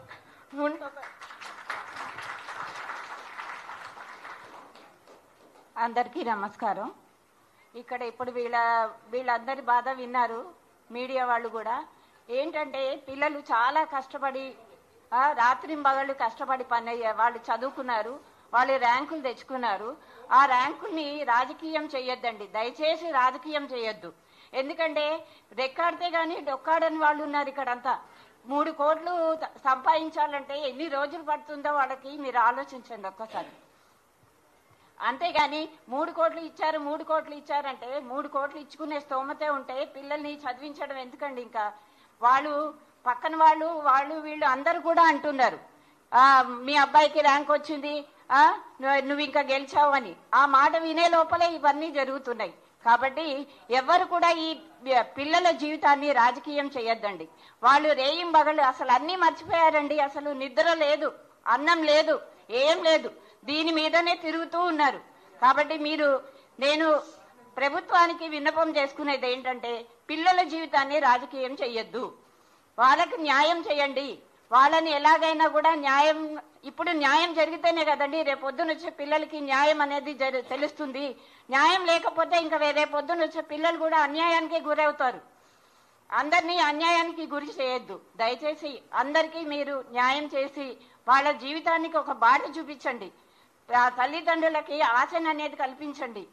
అందరికీ నమస్కారం. ఇక్కడ ఇప్పుడు వీళ్ళందరి బాధ విన్నారు మీడియా వాళ్ళు కూడా. ఏంటంటే పిల్లలు చాలా కష్టపడి రాత్రింబగళ్ళు కష్టపడి వాళ్ళు చదువుకున్నారు, వాళ్ళు ర్యాంకులు తెచ్చుకున్నారు. ఆ ర్యాంకుల్ని రాజకీయం చేయొద్దండి, దయచేసి రాజకీయం చేయొద్దు. ఎందుకంటే రెక్కాడితే గానీ డొక్కాడని వాళ్ళు ఉన్నారు ఇక్కడంతా. 3 కోట్లు సంపాదించాలంటే ఎన్ని రోజులు పడుతుందో వాళ్ళకి మీరు ఆలోచించండి ఒక్కసారి. అంతేగాని 3 కోట్లు ఇచ్చారు 3 కోట్లు ఇచ్చారంటే 3 కోట్లు ఇచ్చుకునే స్తోమతే ఉంటే పిల్లల్ని చదివించడం ఎందుకండి? ఇంకా వాళ్ళు పక్కన వాళ్ళు వీళ్ళు అందరూ కూడా అంటున్నారు మీ అబ్బాయికి ర్యాంక్ వచ్చింది, నువ్వు ఇంకా గెలిచావు అని. ఆ మాట వినే లోపలే ఇవన్నీ జరుగుతున్నాయి. కాబట్టి ఎవరు కూడా ఈ పిల్లల జీవితాన్ని రాజకీయం చేయొద్దండి. వాళ్ళు రేయింబగళ్ళు అసలు అన్నీ మర్చిపోయారండి. అసలు నిద్ర లేదు, అన్నం లేదు, ఏం లేదు, దీని మీదనే తిరుగుతూ ఉన్నారు. కాబట్టి నేను ప్రభుత్వానికి విన్నపం చేసుకునేది ఏంటంటే పిల్లల జీవితాన్ని రాజకీయం చెయ్యొద్దు, వాళ్ళకి న్యాయం చేయండి. వాళ్ళని ఎలాగైనా కూడా ఇప్పుడు న్యాయం జరిగితేనే కదండి రేపొద్దున వచ్చే పిల్లలకి న్యాయం అనేది తెలుస్తుంది. న్యాయం లేకపోతే ఇంకా రేపొద్దున వచ్చే పిల్లలు కూడా అన్యాయానికి గురవుతారు. అందరినీ అన్యాయానికి గురి చేయొద్దు. దయచేసి అందరికీ మీరు న్యాయం చేసి వాళ్ళ జీవితానికి ఒక బాట చూపించండి. తల్లిదండ్రులకి ఆశను అనేది కల్పించండి.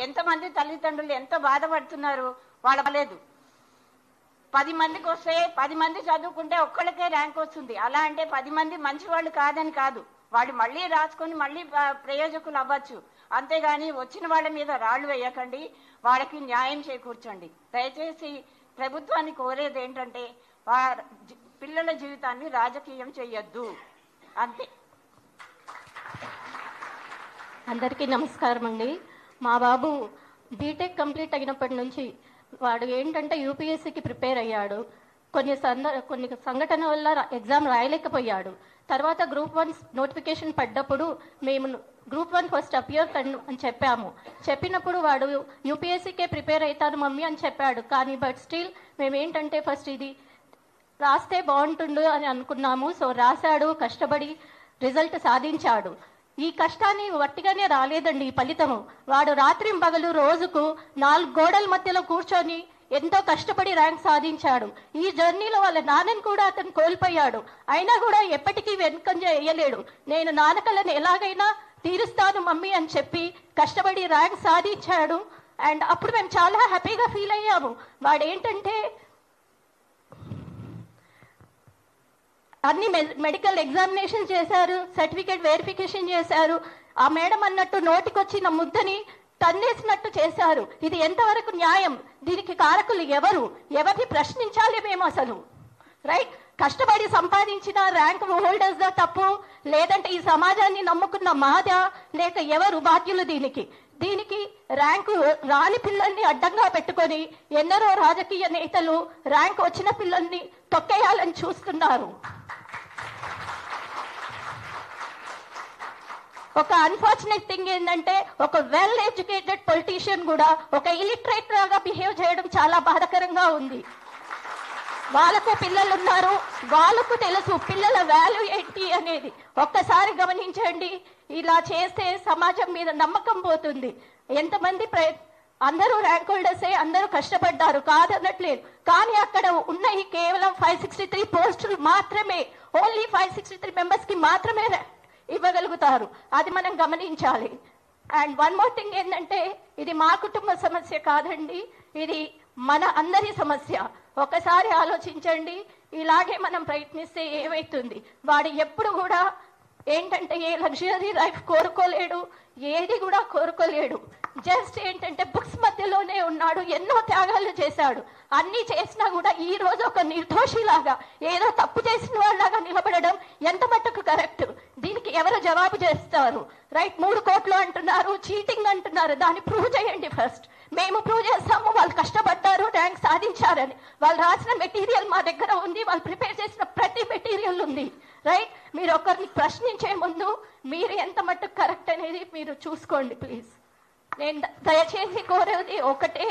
ఎంతమంది తల్లిదండ్రులు ఎంత బాధపడుతున్నారు వాళ్ళలేదు. 10 మందికి వస్తే 10 మంది చదువుకుంటే ఒక్కళ్ళకే ర్యాంక్ వస్తుంది. అలా అంటే 10 మంది మంచి వాళ్ళు కాదని కాదు, వాళ్ళు మళ్ళీ రాసుకొని మళ్ళీ ప్రయోజకులు అవ్వచ్చు. అంతేగాని వచ్చిన వాళ్ళ మీద రాళ్లు వేయకండి, వాళ్ళకి న్యాయం చేకూర్చండి. దయచేసి ప్రభుత్వాన్ని కోరేది ఏంటంటే పిల్లల జీవితాన్ని రాజకీయం చేయొద్దు, అంతే. అందరికీ నమస్కారం అండి. మా బాబు బీటెక్ కంప్లీట్ అయినప్పటి నుంచి వాడు ఏంటంటే యూపీఎస్సీకి ప్రిపేర్ అయ్యాడు. కొన్ని సంఘటన వల్ల ఎగ్జామ్ రాయలేకపోయాడు. తర్వాత గ్రూప్ 1 నోటిఫికేషన్ పడ్డప్పుడు మేము గ్రూప్ 1 ఫస్ట్ అపియర్ అని చెప్పినప్పుడు వాడు యూపీఎస్సీకే ప్రిపేర్ అవుతాను మమ్మీ అని చెప్పాడు. కానీ బట్ స్టిల్ మేము ఏంటంటే ఫస్ట్ ఇది రాస్తే బాగుంటుండు అని అనుకున్నాము. సో రాశాడు, కష్టపడి రిజల్ట్ సాధించాడు. ఈ కష్టాన్ని వట్టిగానే రాలేదండి ఈ ఫలితము. వాడు రాత్రింబగలు రోజుకు 4 గోడల మధ్యలో కూర్చొని ఎంతో కష్టపడి ర్యాంక్ సాధించాడు. ఈ జర్నీలో వాళ్ళ నాన్నని కూడా అతను కోల్పోయాడు. అయినా కూడా ఎప్పటికీ వెనుకంజ వేయలేడు. నేను నాన్నకలను ఎలాగైనా తీరుస్తాను మమ్మీ అని చెప్పి కష్టపడి ర్యాంక్ సాధించాడు. అండ్ అప్పుడు మేము చాలా హ్యాపీగా ఫీల్ అయ్యాము. వాడు ఏంటంటే అన్ని మెడికల్ ఎగ్జామినేషన్ చేశారు, సర్టిఫికేట్ వెరిఫికేషన్ చేశారు. ఆ మేడం అన్నట్టు నోటికొచ్చిన ముద్దని తన్నేసినట్టు చేశారు. ఇది ఎంతవరకు న్యాయం? దీనికి కారకులు ఎవరిని ప్రశ్నించాలి మేము అసలు? రైట్, కష్టపడి సంపాదించిన ర్యాంక్ హోల్డర్స్ దా తప్పు, లేదంటే ఈ సమాజాన్ని నమ్ముకున్న మాదా, లేక ఎవరు బాధ్యులు దీనికి ర్యాంకు రాని పిల్లల్ని అడ్డంగా పెట్టుకొని ఎందరో రాజకీయ నేతలు ర్యాంక్ వచ్చిన పిల్లల్ని తొక్కేయాలని చూస్తున్నారు. ఒక అన్ఫార్చునేట్ థింగ్ ఏంటంటే ఒక వెల్ ఎడ్యుకేటెడ్ పొలిటీషియన్ కూడా ఒక ఇలిటరేట్ లాగా బిహేవ్ చేయడం చాలా బాధాకరంగా ఉంది. వాళ్ళకు పిల్లలు ఉన్నారు, వాళ్ళకు తెలుసు పిల్లల వాల్యూ ఏంటి అనేది. ఒక్కసారి గమనించండి. ఇలా చేస్తే సమాజం మీద నమ్మకం పోతుంది. ఎంతమంది అందరూ ర్యాంక్ హోల్డర్సే, అందరూ కష్టపడ్డారు కాదన్నట్లేదు. కానీ అక్కడ ఉన్నాయి కేవలం 563 పోస్టులు మాత్రమే. ఓన్లీ 563 మెంబర్స్ కి మాత్రమే ఇవ్వగలుగుతారు. అది మనం గమనించాలి. అండ్ వన్ మోర్ థింగ్ ఏంటంటే ఇది మా కుటుంబ సమస్య కాదండి, ఇది మన అందరి సమస్య. ఒకసారి ఆలోచించండి. ఇలాగే మనం ప్రయత్నిస్తే ఏమవుతుంది? వాడు ఎప్పుడు కూడా ఏంటంటే ఏ లగ్జరీ లైఫ్ కోరుకోలేడు, ఏది కూడా కోరుకోలేడు. జస్ట్ ఏంటంటే బుక్స్ మధ్యలోనే ఉన్నాడు. ఎన్నో త్యాగాలు చేశాడు. అన్ని చేసినా కూడా ఈ రోజు ఒక నిర్దోషిలాగా ఏదో తప్పు చేసిన వాళ్ళలాగా నిలబడడం ఎంత మట్టుకు కరెక్ట్? దీనికి ఎవరు జవాబు చేస్తారు? రైట్, 3 కోట్లు అంటున్నారు, చీటింగ్ అంటున్నారు. దాన్ని ప్రూవ్ చేయండి ఫస్ట్. మేము ప్రూవ్ చేస్తాము వాళ్ళు కష్టపడ్డారు, ర్యాంక్ సాధించారని. వాళ్ళు రాసిన మెటీరియల్ మా దగ్గర ఉంది, వాళ్ళు ప్రిపేర్ చేసిన ప్రతి మెటీరియల్ ఉంది. రైట్, మీరు ఒకరిని ప్రశ్నించే ముందు మీరు ఎంత మట్టుకు కరెక్ట్ అనేది మీరు చూసుకోండి ప్లీజ్. నేను దయచేసి కోరేది ఒకటే,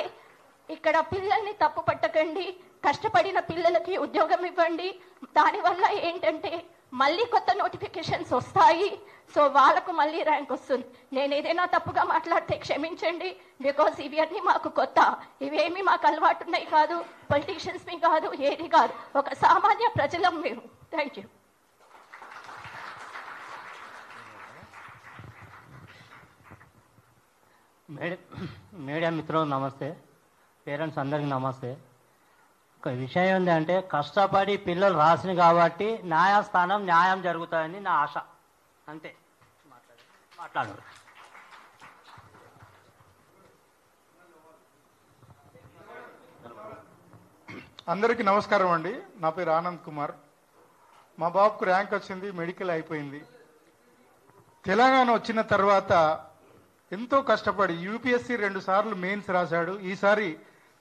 ఇక్కడ పిల్లల్ని తప్పు పట్టకండి. కష్టపడిన పిల్లలకి ఉద్యోగం ఇవ్వండి. దానివల్ల ఏంటంటే మళ్ళీ కొత్త నోటిఫికేషన్స్ వస్తాయి. సో వాళ్ళకు మళ్ళీ ర్యాంక్ వస్తుంది. నేను ఏదైనా తప్పుగా మాట్లాడితే క్షమించండి. బికాస్ ఇవన్నీ మాకు కొత్త, ఇవేమి మాకు అలవాటు ఉన్నాయి కాదు, పొలిటీషియన్స్ మీ కాదు, ఏది కాదు, ఒక సామాన్య ప్రజలం మేము. Thank you. మీడియా మిత్రులు నమస్తే, పేరెంట్స్ అందరికీ నమస్తే. ఒక విషయం ఏంటంటే కష్టపడి పిల్లలు రాసిన కాబట్టి న్యాయస్థానం న్యాయం జరుగుతుందని నా ఆశ, అంతే. మాట్లాడు. అందరికీ నమస్కారం అండి. నా పేరు ఆనంద్ కుమార్. మా బాబుకు ర్యాంక్ వచ్చింది, మెడికల్ అయిపోయింది. తెలంగాణ వచ్చిన తర్వాత ఎంతో కష్టపడి యూపీఎస్సీ 2 సార్లు మెయిన్స్ రాశాడు. ఈసారి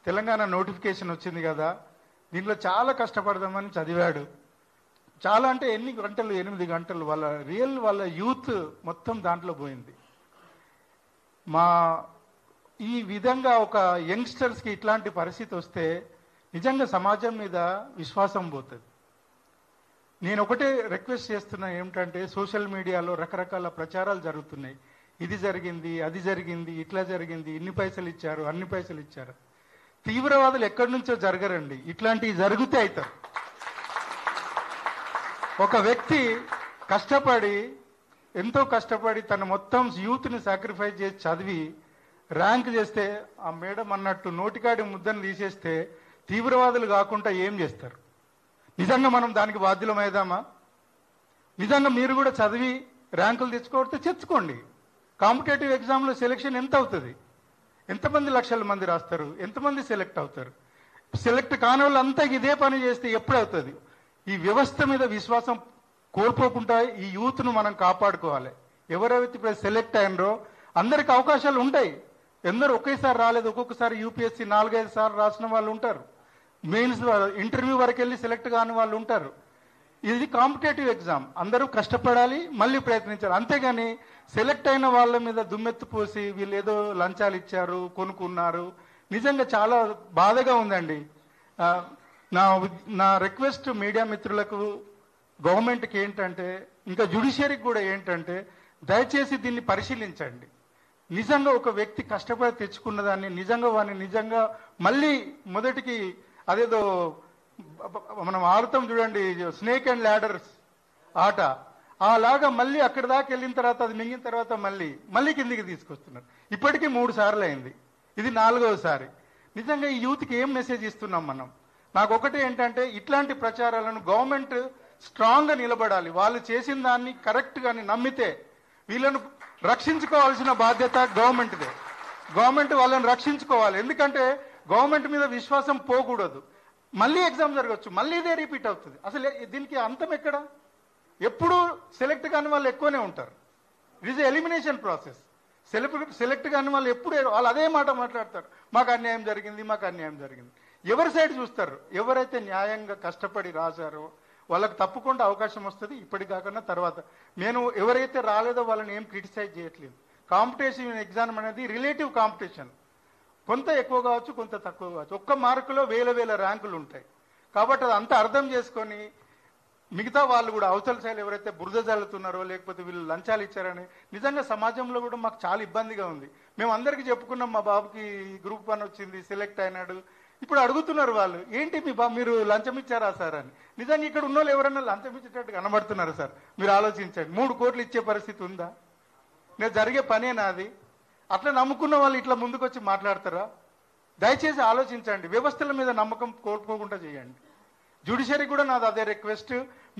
తెలంగాణ నోటిఫికేషన్ వచ్చింది కదా, దీనిలో చాలా కష్టపడదామని చదివాడు. చాలా అంటే ఎన్ని గంటలు, 8 గంటలు. వాళ్ళ యూత్ మొత్తం దాంట్లో పోయింది. ఈ విధంగా ఒక యంగ్స్టర్స్కి ఇట్లాంటి పరిస్థితి వస్తే నిజంగా సమాజం మీద విశ్వాసం పోతుంది. నేను ఒకటే రిక్వెస్ట్ చేస్తున్నా ఏమిటంటే, సోషల్ మీడియాలో రకరకాల ప్రచారాలు జరుగుతున్నాయి. ఇది జరిగింది, అది జరిగింది, ఇట్లా జరిగింది, ఇన్ని పైసలు ఇచ్చారు, అన్ని పైసలు ఇచ్చారు. తీవ్రవాదులు ఎక్కడి నుంచో జరగరండి, ఇట్లాంటివి జరిగితే అవుతారు. ఒక వ్యక్తి కష్టపడి, ఎంతో కష్టపడి తన మొత్తం యూత్ని సాక్రిఫైస్ చేసి చదివి ర్యాంక్ చేస్తే, ఆ మేడం అన్నట్టు నోటికాడి ముద్దను తీసేస్తే తీవ్రవాదులు కాకుండా ఏం చేస్తారు? నిజంగా మనం దానికి బాధ్యులమైదామా? నిజంగా మీరు కూడా చదివి ర్యాంకులు తెచ్చుకోవడితే తెచ్చుకోండి. కాంపిటేటివ్ ఎగ్జామ్లో సెలెక్షన్ ఎంత అవుతుంది? ఎంతమంది లక్షల మంది రాస్తారు? ఎంతమంది సెలెక్ట్ అవుతారు? సెలెక్ట్ కాని వాళ్ళంతా ఇదే పని చేస్తే ఎప్పుడు అవుతుంది? ఈ వ్యవస్థ మీద విశ్వాసం కోల్పోకుండా ఈ యూత్ను మనం కాపాడుకోవాలి. ఎవరైతే ఇప్పుడు సెలెక్ట్ అయినరో అందరికి అవకాశాలు ఉంటాయి. ఎందరో ఒకేసారి రాలేదు, ఒక్కొక్కసారి యూపీఎస్సీ 4-5 సార్లు రాసిన వాళ్ళు ఉంటారు. మెయిన్స్ ఇంటర్వ్యూ వరకు వెళ్ళి సెలెక్ట్ కాని వాళ్ళు ఉంటారు. ఇది కాంపిటేటివ్ ఎగ్జామ్, అందరూ కష్టపడాలి, మళ్ళీ ప్రయత్నించాలి. అంతేగాని సెలెక్ట్ అయిన వాళ్ళ మీద దుమ్మెత్తు పోసి వీళ్ళు ఏదో లంచాలు ఇచ్చారు, కొనుక్కున్నారు, నిజంగా చాలా బాధగా ఉందండి. నా రిక్వెస్ట్ మీడియా మిత్రులకు, గవర్నమెంట్కి ఏంటంటే, ఇంకా జ్యుడిషియరీకి కూడా ఏంటంటే, దయచేసి దీన్ని పరిశీలించండి. నిజంగా ఒక వ్యక్తి కష్టపడి తెచ్చుకున్న దాన్ని నిజంగా మళ్ళీ మొదటికి అదేదో మనం ఆడతాం చూడండి, స్నేక్ అండ్ ల్యాడర్స్ ఆట, అలాగా మళ్ళీ అక్కడి దాకా వెళ్ళిన తర్వాత అది మింగిన తర్వాత మళ్ళీ కిందికి తీసుకొస్తున్నారు. ఇప్పటికీ 3 సార్లు అయింది, ఇది 4వసారి. నిజంగా ఈ యూత్కి ఏం మెసేజ్ ఇస్తున్నాం మనం? నాకు ఒకటి ఏంటంటే, ఇట్లాంటి ప్రచారాలను గవర్నమెంట్ స్ట్రాంగ్గా నిలబడాలి. వాళ్ళు చేసిన దాన్ని కరెక్ట్గాని నమ్మితే వీళ్ళను రక్షించుకోవాల్సిన బాధ్యత గవర్నమెంట్దే. గవర్నమెంట్ వాళ్ళని రక్షించుకోవాలి. ఎందుకంటే గవర్నమెంట్ మీద విశ్వాసం పోకూడదు. మళ్ళీ ఎగ్జామ్ జరగచ్చు, మళ్ళీ ఇదే రిపీట్ అవుతుంది. అసలు దీనికి అంతం ఎక్కడ? ఎప్పుడు సెలెక్ట్ కాని వాళ్ళు ఎక్కువనే ఉంటారు. It is elimination process. Select కాని వాళ్ళు వాళ్ళు అదే మాట మాట్లాడతారు, మాకు అన్యాయం జరిగింది. ఎవరి సైడ్ చూస్తారు? ఎవరైతే న్యాయంగా కష్టపడి రాశారో వాళ్ళకి తప్పకుండా అవకాశం వస్తుంది, ఇప్పటికి కాకుండా తర్వాత. నేను ఎవరైతే రాలేదో వాళ్ళని ఏం క్రిటిసైజ్ చేయట్లేదు. కాంపిటీషన్ ఎగ్జామ్ అనేది రిలేటివ్ కాంపిటీషన్, కొంత ఎక్కువ కావచ్చు, కొంత తక్కువ కావచ్చు. ఒక్క మార్కులో వేల ర్యాంకులు ఉంటాయి. కాబట్టి అది అంతా అర్థం చేసుకొని మిగతా వాళ్ళు కూడా, అవతల సైడ్ ఎవరైతే బురద జల్లుతున్నారో లేకపోతే వీళ్ళు లంచాలు ఇచ్చారని, నిజంగా సమాజంలో కూడా మాకు చాలా ఇబ్బందిగా ఉంది. మేము అందరికీ చెప్పుకున్నాం, మా బాబుకి గ్రూప్ 1 వచ్చింది, సెలెక్ట్ అయినాడు. ఇప్పుడు అడుగుతున్నారు వాళ్ళు, ఏంటి మీరు లంచం ఇచ్చారా సార్ అని. నిజంగా ఇక్కడ ఉన్న వాళ్ళు ఎవరైనా లంచం ఇచ్చేటట్టు కనబడుతున్నారు సార్? మీరు ఆలోచించండి. 3 కోట్లు ఇచ్చే పరిస్థితి ఉందా? నేను జరిగే పనేనా అది? అట్లా నమ్ముకున్న వాళ్ళు ఇట్లా ముందుకు వచ్చి మాట్లాడతారా? దయచేసి ఆలోచించండి. వ్యవస్థల మీద నమ్మకం కోల్పోకుండా చేయండి. జ్యుడిషియరీ కూడా నాది అదే రిక్వెస్ట్,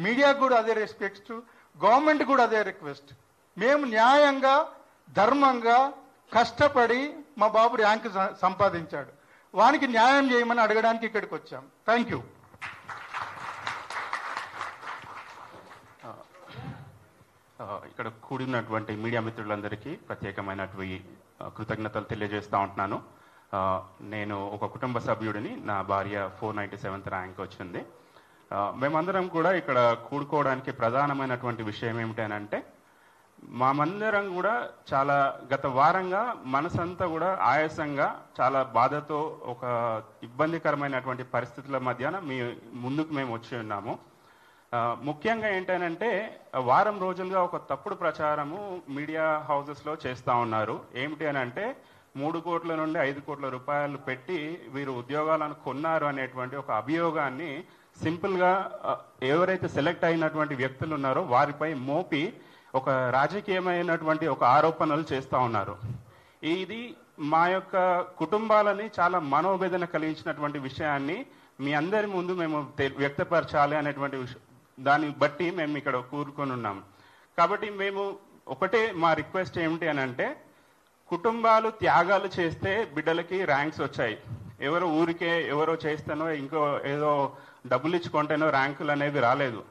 మీడియాకు కూడా అదే రెస్పెక్ట్, గవర్నమెంట్ కూడా అదే రిక్వెస్ట్. మేము న్యాయంగా, ధర్మంగా కష్టపడి మా బాబు ర్యాంక్ సంపాదించాడు, వానికి న్యాయం చేయమని అడగడానికి ఇక్కడికి వచ్చాం. Thank you. ఇక్కడ కూడినటువంటి మీడియా మిత్రులందరికీ ప్రత్యేకమైనటువంటి కృతజ్ఞతలు తెలియజేస్తూ ఉంటున్నాను. నేను ఒక కుటుంబ సభ్యుడిని, నా భార్య 497th ర్యాంక్ వచ్చింది. మేమందరం కూడా ఇక్కడ కూడుకోవడానికి ప్రధానమైనటువంటి విషయం ఏమిటంటే, మామందరం కూడా చాలా గత వారంగా మనసంతా కూడా ఆయాసంగా, చాలా బాధతో, ఒక ఇబ్బందికరమైనటువంటి పరిస్థితుల మధ్యాన ముందుకు మేము వచ్చి ఉన్నాము. ముఖ్యంగా ఏంటనంటే వారం రోజులుగా ఒక తప్పుడు ప్రచారము మీడియా హౌసెస్లో చేస్తూ ఉన్నారు. ఏమిటి అని అంటే 3 కోట్ల నుండి 5 కోట్ల రూపాయలు పెట్టి వీరు ఉద్యోగాలను కొన్నారు అనేటువంటి ఒక అభియోగాన్ని సింపుల్గా ఎవరైతే సెలెక్ట్ అయినటువంటి వ్యక్తులు ఉన్నారో వారిపై మోపి ఒక రాజకీయమైనటువంటి ఒక ఆరోపణలు చేస్తూ ఉన్నారు. ఇది మా యొక్క కుటుంబాలని చాలా మనోవేదన కలిగించినటువంటి విషయాన్ని మీ అందరి ముందు మేము వ్యక్తపరచాలి అనేటువంటి దాన్ని బట్టి మేము ఇక్కడ కూరుకొని ఉన్నాం. కాబట్టి మేము ఒకటే మా రిక్వెస్ట్ ఏమిటి అని అంటే, కుటుంబాలు త్యాగాలు చేస్తే బిడ్డలకి ర్యాంక్స్ వచ్చాయి. ఎవరో ఊరికే ఎవరో చేస్తేనో ఇంకో ఏదో డబ్బులు ఇచ్చుకుంటేనో ర్యాంకులు అనేవి రాలేదు.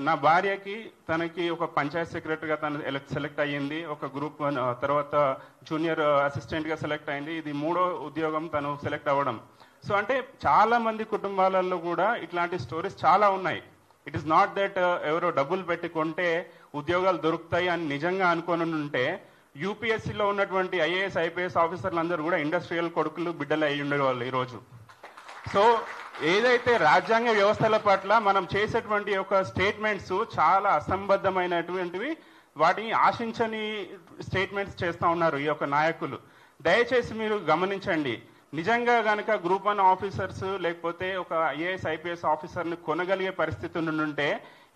నా భార్యకి తనకి ఒక పంచాయత్ సెక్రటరీగా తను సెలెక్ట్ అయ్యింది, ఒక గ్రూప్ తర్వాత జూనియర్ అసిస్టెంట్గా సెలెక్ట్ అయింది. ఇది 3వ ఉద్యోగం తను సెలెక్ట్ అవ్వడం. సో అంటే చాలా మంది కుటుంబాలలో కూడా ఇట్లాంటి స్టోరీస్ చాలా ఉన్నాయి. ఇట్ ఈస్ నాట్ దట్ ఎవరో డబ్బులు పెట్టి కొంటే ఉద్యోగాలు దొరుకుతాయి అని నిజంగా అనుకొని ఉంటే యూపీఎస్సీలో ఉన్నటువంటి ఐఏఎస్ ఐపీఎస్ ఆఫీసర్లు అందరూ కూడా ఇండస్ట్రియల్ కొడుకులు బిడ్డలు అయ్యి ఉండేవాళ్ళు ఈరోజు. సో ఏదైతే రాజ్యాంగ వ్యవస్థల పట్ల మనం చేసేటువంటి ఒక స్టేట్మెంట్స్ చాలా అసంబద్ధమైనటువంటివి, వాటిని ఆశించని స్టేట్మెంట్స్ చేస్తూ ఉన్నారు ఈ యొక్క నాయకులు. దయచేసి మీరు గమనించండి. నిజంగా కనుక గ్రూప్ 1 ఆఫీసర్స్ లేకపోతే ఒక ఐఏఎస్ ఐపీఎస్ ఆఫీసర్ని కొనగలిగే పరిస్థితి ఉంటే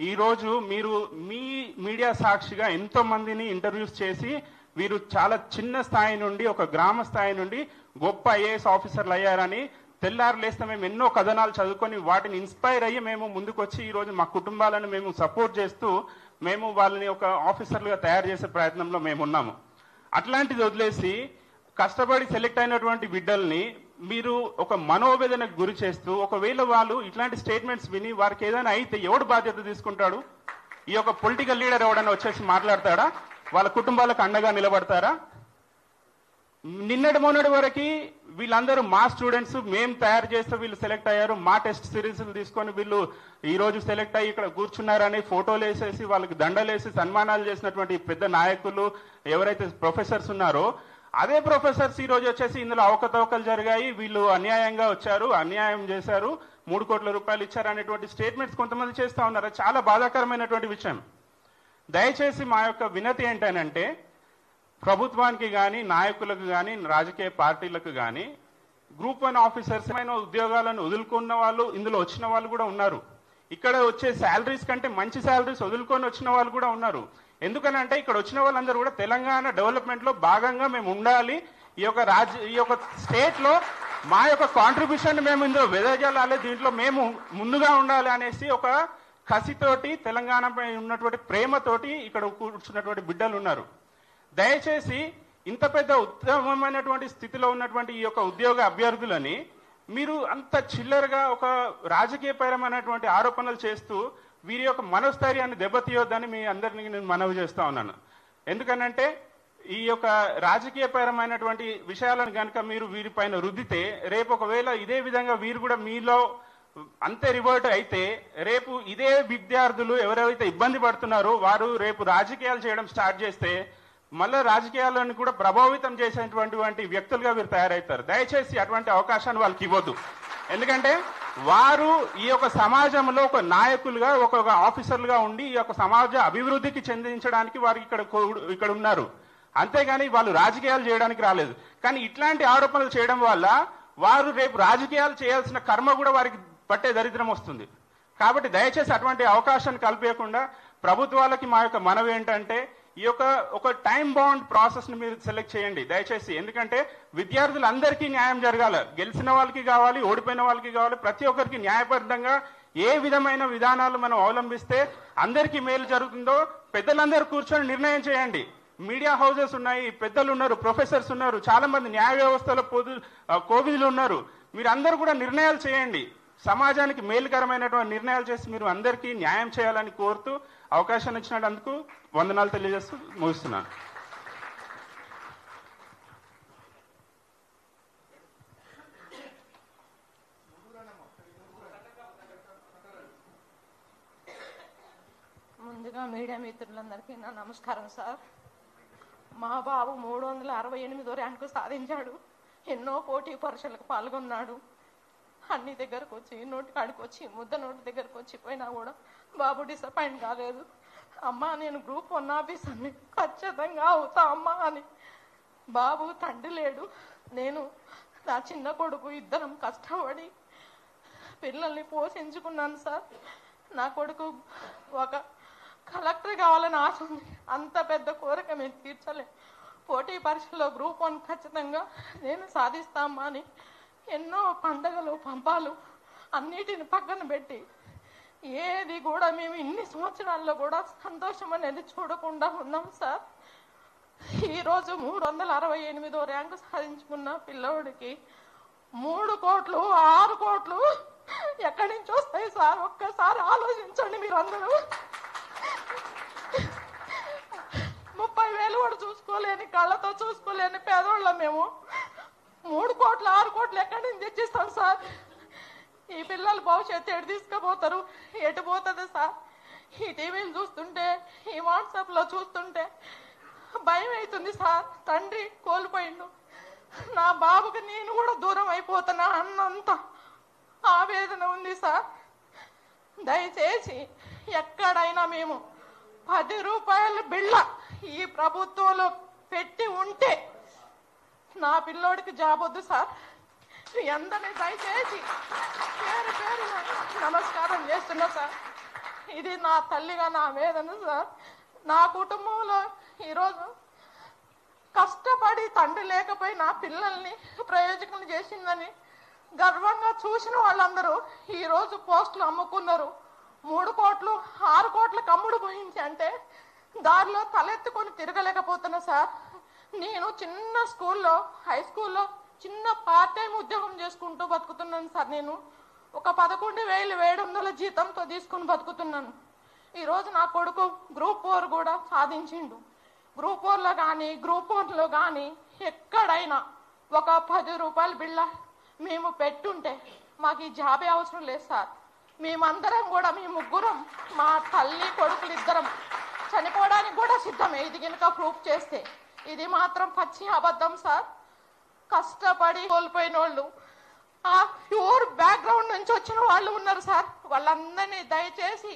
ఈరోజు మీరు మీ మీడియా సాక్షిగా ఎంతో మందిని ఇంటర్వ్యూస్ చేసి వీరు చాలా చిన్న స్థాయి నుండి ఒక గ్రామ స్థాయి నుండి గొప్ప ఐఏఎస్ ఆఫీసర్లు అయ్యారని తెల్లారు లేస్తే మేము ఎన్నో కథనాలు చదువుకొని వాటిని ఇన్స్పైర్ అయ్యి మేము ముందుకొచ్చి ఈరోజు మా కుటుంబాలను మేము సపోర్ట్ చేస్తూ మేము వాళ్ళని ఒక ఆఫీసర్లుగా తయారు చేసే ప్రయత్నంలో మేము ఉన్నాము. అట్లాంటిది వదిలేసి కష్టపడి సెలెక్ట్ అయినటువంటి బిడ్డల్ని మీరు ఒక మనోవేదనకు గురి చేస్తూ, ఒకవేళ వాళ్ళు ఇట్లాంటి స్టేట్మెంట్స్ విని వారికి ఏదైనా అయితే ఎవడు బాధ్యత తీసుకుంటాడు? ఈ యొక్క పొలిటికల్ లీడర్ ఎవడన్నా వచ్చేసి మాట్లాడతాడా? వాళ్ళ కుటుంబాలకు అండగా నిలబడతారా? నిన్నటి మొన్నటి వరకు వీళ్ళందరూ మా స్టూడెంట్స్, మేము తయారు చేస్తే వీళ్ళు సెలెక్ట్ అయ్యారు, మా టెస్ట్ సిరీస్లు తీసుకొని వీళ్ళు ఈ రోజు సెలెక్ట్ అయ్యి ఇక్కడ కూర్చున్నారని ఫోటోలు వేసేసి వాళ్ళకి దండలేసి సన్మానాలు చేసినటువంటి పెద్ద నాయకులు ఎవరైతే ప్రొఫెసర్స్ ఉన్నారో అదే ప్రొఫెసర్స్ ఈ రోజు వచ్చేసి ఇందులో అవకతవకలు జరిగాయి, వీళ్ళు అన్యాయంగా వచ్చారు, అన్యాయం చేశారు, 3 కోట్ల రూపాయలు ఇచ్చారు అనేటువంటి స్టేట్మెంట్స్ కొంతమంది చేస్తూ ఉన్నారు. చాలా బాధాకరమైనటువంటి విషయం. దయచేసి మా యొక్క వినతి ఏంటనంటే, ప్రభుత్వానికి కానీ నాయకులకు కానీ రాజకీయ పార్టీలకు కానీ గ్రూప్ 1 ఆఫీసర్స్ ఉద్యోగాలను వదులుకున్న వాళ్ళు ఇందులో వచ్చిన వాళ్ళు కూడా ఉన్నారు. ఇక్కడ వచ్చే శాలరీస్ కంటే మంచి శాలరీస్ వదులుకొని వచ్చిన వాళ్ళు కూడా ఉన్నారు. ఎందుకనంటే ఇక్కడ వచ్చిన వాళ్ళందరూ కూడా తెలంగాణ డెవలప్మెంట్లో భాగంగా మేము ఉండాలి, ఈ యొక్క స్టేట్లో మా యొక్క కాంట్రిబ్యూషన్ మేము ఇందులో వెదజల్లాలి, దీంట్లో మేము ముందుగా ఉండాలి అనేసి ఒక కసితోటి తెలంగాణపై ఉన్నటువంటి ప్రేమతోటి ఇక్కడ కూర్చున్నటువంటి బిడ్డలు ఉన్నారు. దయచేసి ఇంత పెద్ద ఉత్తమమైనటువంటి స్థితిలో ఉన్నటువంటి ఈ యొక్క ఉద్యోగ అభ్యర్థులని మీరు అంత చిల్లరగా ఒక రాజకీయపరమైనటువంటి ఆరోపణలు చేస్తూ వీరి యొక్క మనోస్థైర్యాన్ని దెబ్బతీయొద్దని మీ అందరినీ నేను మనవి చేస్తా ఉన్నాను. ఎందుకనంటే ఈ యొక్క రాజకీయపరమైనటువంటి విషయాలను కనుక మీరు వీరిపైన రుద్దితే రేపు ఒకవేళ ఇదే విధంగా వీరు కూడా మీలో అంతే రివర్ట్ అయితే రేపు ఇదే విద్యార్థులు ఎవరైతే ఇబ్బంది పడుతున్నారో వారు రేపు రాజకీయాలు చేయడం స్టార్ట్ చేస్తే మళ్ళీ రాజకీయాలను కూడా ప్రభావితం చేసేటువంటి వ్యక్తులుగా వీరు తయారవుతారు. దయచేసి అటువంటి అవకాశాన్ని వాళ్ళకి ఇవ్వద్దు. ఎందుకంటే వారు ఈ యొక్క సమాజంలో ఒక నాయకులుగా ఒక ఆఫీసర్లుగా ఉండి ఈ యొక్క సమాజ అభివృద్ధికి చెందించడానికి వారు ఇక్కడ ఉన్నారు. అంతేగాని వాళ్ళు రాజకీయాలు చేయడానికి రాలేదు. కానీ ఇట్లాంటి ఆరోపణలు చేయడం వల్ల వారు రేపు రాజకీయాలు చేయాల్సిన కర్మ కూడా వారికి పట్టే దరిద్రం వస్తుంది. కాబట్టి దయచేసి అటువంటి అవకాశాన్ని కల్పించకుండా ప్రభుత్వాలకి మా యొక్క మనవి ఏంటంటే ఈ యొక్క ఒక టైం బౌండ్ ప్రాసెస్ ని మీరు సెలెక్ట్ చేయండి దయచేసి. ఎందుకంటే విద్యార్థులందరికీ న్యాయం జరగాలి, గెలిచిన వాళ్ళకి కావాలి, ఓడిపోయిన వాళ్ళకి కావాలి, ప్రతి ఒక్కరికి న్యాయబద్ధంగా ఏ విధమైన విధానాలు మనం అవలంబిస్తే అందరికీ మేలు జరుగుతుందో పెద్దలందరూ కూర్చొని నిర్ణయం చేయండి. మీడియా హౌసెస్ ఉన్నాయి, పెద్దలు ఉన్నారు, ప్రొఫెసర్స్ ఉన్నారు, చాలా మంది న్యాయ వ్యవస్థలో కోవిదులు ఉన్నారు. మీరు అందరూ కూడా నిర్ణయాలు చేయండి, సమాజానికి మేలుకరమైనటువంటి నిర్ణయాలు చేసి మీరు అందరికీ న్యాయం చేయాలని కోరుతూ అవకాశాన్ని ఇచ్చినందుకు వందనాలు తెలియజేస్తూ ముగిస్తున్నాను. ముందుగా మీడియా మిత్రులందరికీ నా నమస్కారం సార్. మా బాబు 368వ ర్యాంకు సాధించాడు. ఎన్నో పోటీ పరీక్షలకు పాల్గొన్నాడు. అన్ని దగ్గరకు వచ్చి నోటి కాడికి వచ్చి ముద్ద నోటి దగ్గరకు వచ్చి పోయినా కూడా బాబు డిసప్పాయింట్ కాలేదు. అమ్మ నేను గ్రూప్ 1 ఆఫీసర్ని ఖచ్చితంగా అవుతా అమ్మా అని. బాబు తండ్రి లేడు, నేను నా చిన్న కొడుకు ఇద్దరం కష్టపడి పిల్లల్ని పోషించుకున్నాను సార్. నా కొడుకు ఒక కలెక్టర్ కావాలని ఆశ ఉంది, అంత పెద్ద కోరిక మేము తీర్చలే. పోటీ పరీక్షలో గ్రూప్ 1 ఖచ్చితంగా నేను సాధిస్తామా అని ఎన్నో పండగలు పంపాలు అన్నిటిని పక్కన పెట్టి ఏది కూడా మేము ఇన్ని సంవత్సరాల్లో కూడా సంతోషం అనేది చూడకుండా ఉన్నాం సార్. ఈరోజు 368వ ర్యాంకు సాధించుకున్న పిల్లవాడికి 3 కోట్లు 6 కోట్లు ఎక్కడి నుంచి వస్తాయి సార్? ఒక్కసారి ఆలోచించండి మీరందరూ. 30,000 కూడా చూసుకోలేని, కళ్ళతో చూసుకోలేని పేదోళ్ళం మేము. 3 కోట్లు 6 కోట్లు ఎక్కడి నుంచి తెచ్చిస్తాం సార్? ఈ పిల్లల భవిష్యత్తు ఎటు తీసుకుపోతారు? ఎటు పోతుంది సార్? ఈ టీవీలు చూస్తుంటే, ఈ వాట్సాప్లో చూస్తుంటే భయం అవుతుంది సార్. తండ్రి కోల్పోయిండు, నా బాబుకి నేను కూడా దూరం అయిపోతున్నా అన్నంత ఆవేదన ఉంది సార్. దయచేసి ఎక్కడైనా మేము 10 రూపాయల బిళ్ళ ఈ ప్రభుత్వంలో పెట్టి ఉంటే నా పిల్లోడికి జాబ్ వద్దు సార్. మీ అందరినీ దయచేసి పేరు పేరు నమస్కారం చేస్తున్నా సార్. ఇది నా తల్లిగా నా వేదన సార్. నా కుటుంబంలో ఈరోజు కష్టపడి తండ్రి లేకపోయినా పిల్లల్ని ప్రయోజకులు చేసిందని గర్వంగా చూసిన వాళ్ళందరూ ఈరోజు పోస్టులు అమ్ముకున్నారు. 3 కోట్లు 6 కోట్లకు అమ్ముడు పోయించి అంటే దారిలో తలెత్తుకొని తిరగలేకపోతున్నా సార్. నేను చిన్న స్కూల్లో, హై స్కూల్లో చిన్న పార్ట్ టైం ఉద్యోగం చేసుకుంటూ బతుకుతున్నాను సార్. నేను ఒక 11,700 జీతంతో తీసుకుని బతుకుతున్నాను. ఈరోజు నా కొడుకు గ్రూప్ 4 కూడా సాధించిండు. గ్రూప్ 4లో కానీ గ్రూప్ 1లో కానీ ఎక్కడైనా ఒక 10 రూపాయల బిళ్ళ మేము పెట్టుంటే మాకు ఈ జాబే అవసరం లేదు సార్. మేమందరం కూడా, మీ ముగ్గురం, మా తల్లి కొడుకులు ఇద్దరం చనిపోవడానికి కూడా సిద్ధమే ఇది కనుక ప్రూఫ్ చేస్తే. ఇది మాత్రం పచ్చి అబద్ధం సార్. కష్టపడి కోల్పోయిన వాళ్ళు, ఆ ప్యూర్ బ్యాక్గ్రౌండ్ నుంచి వచ్చిన వాళ్ళు ఉన్నారు సార్. వాళ్ళందరినీ దయచేసి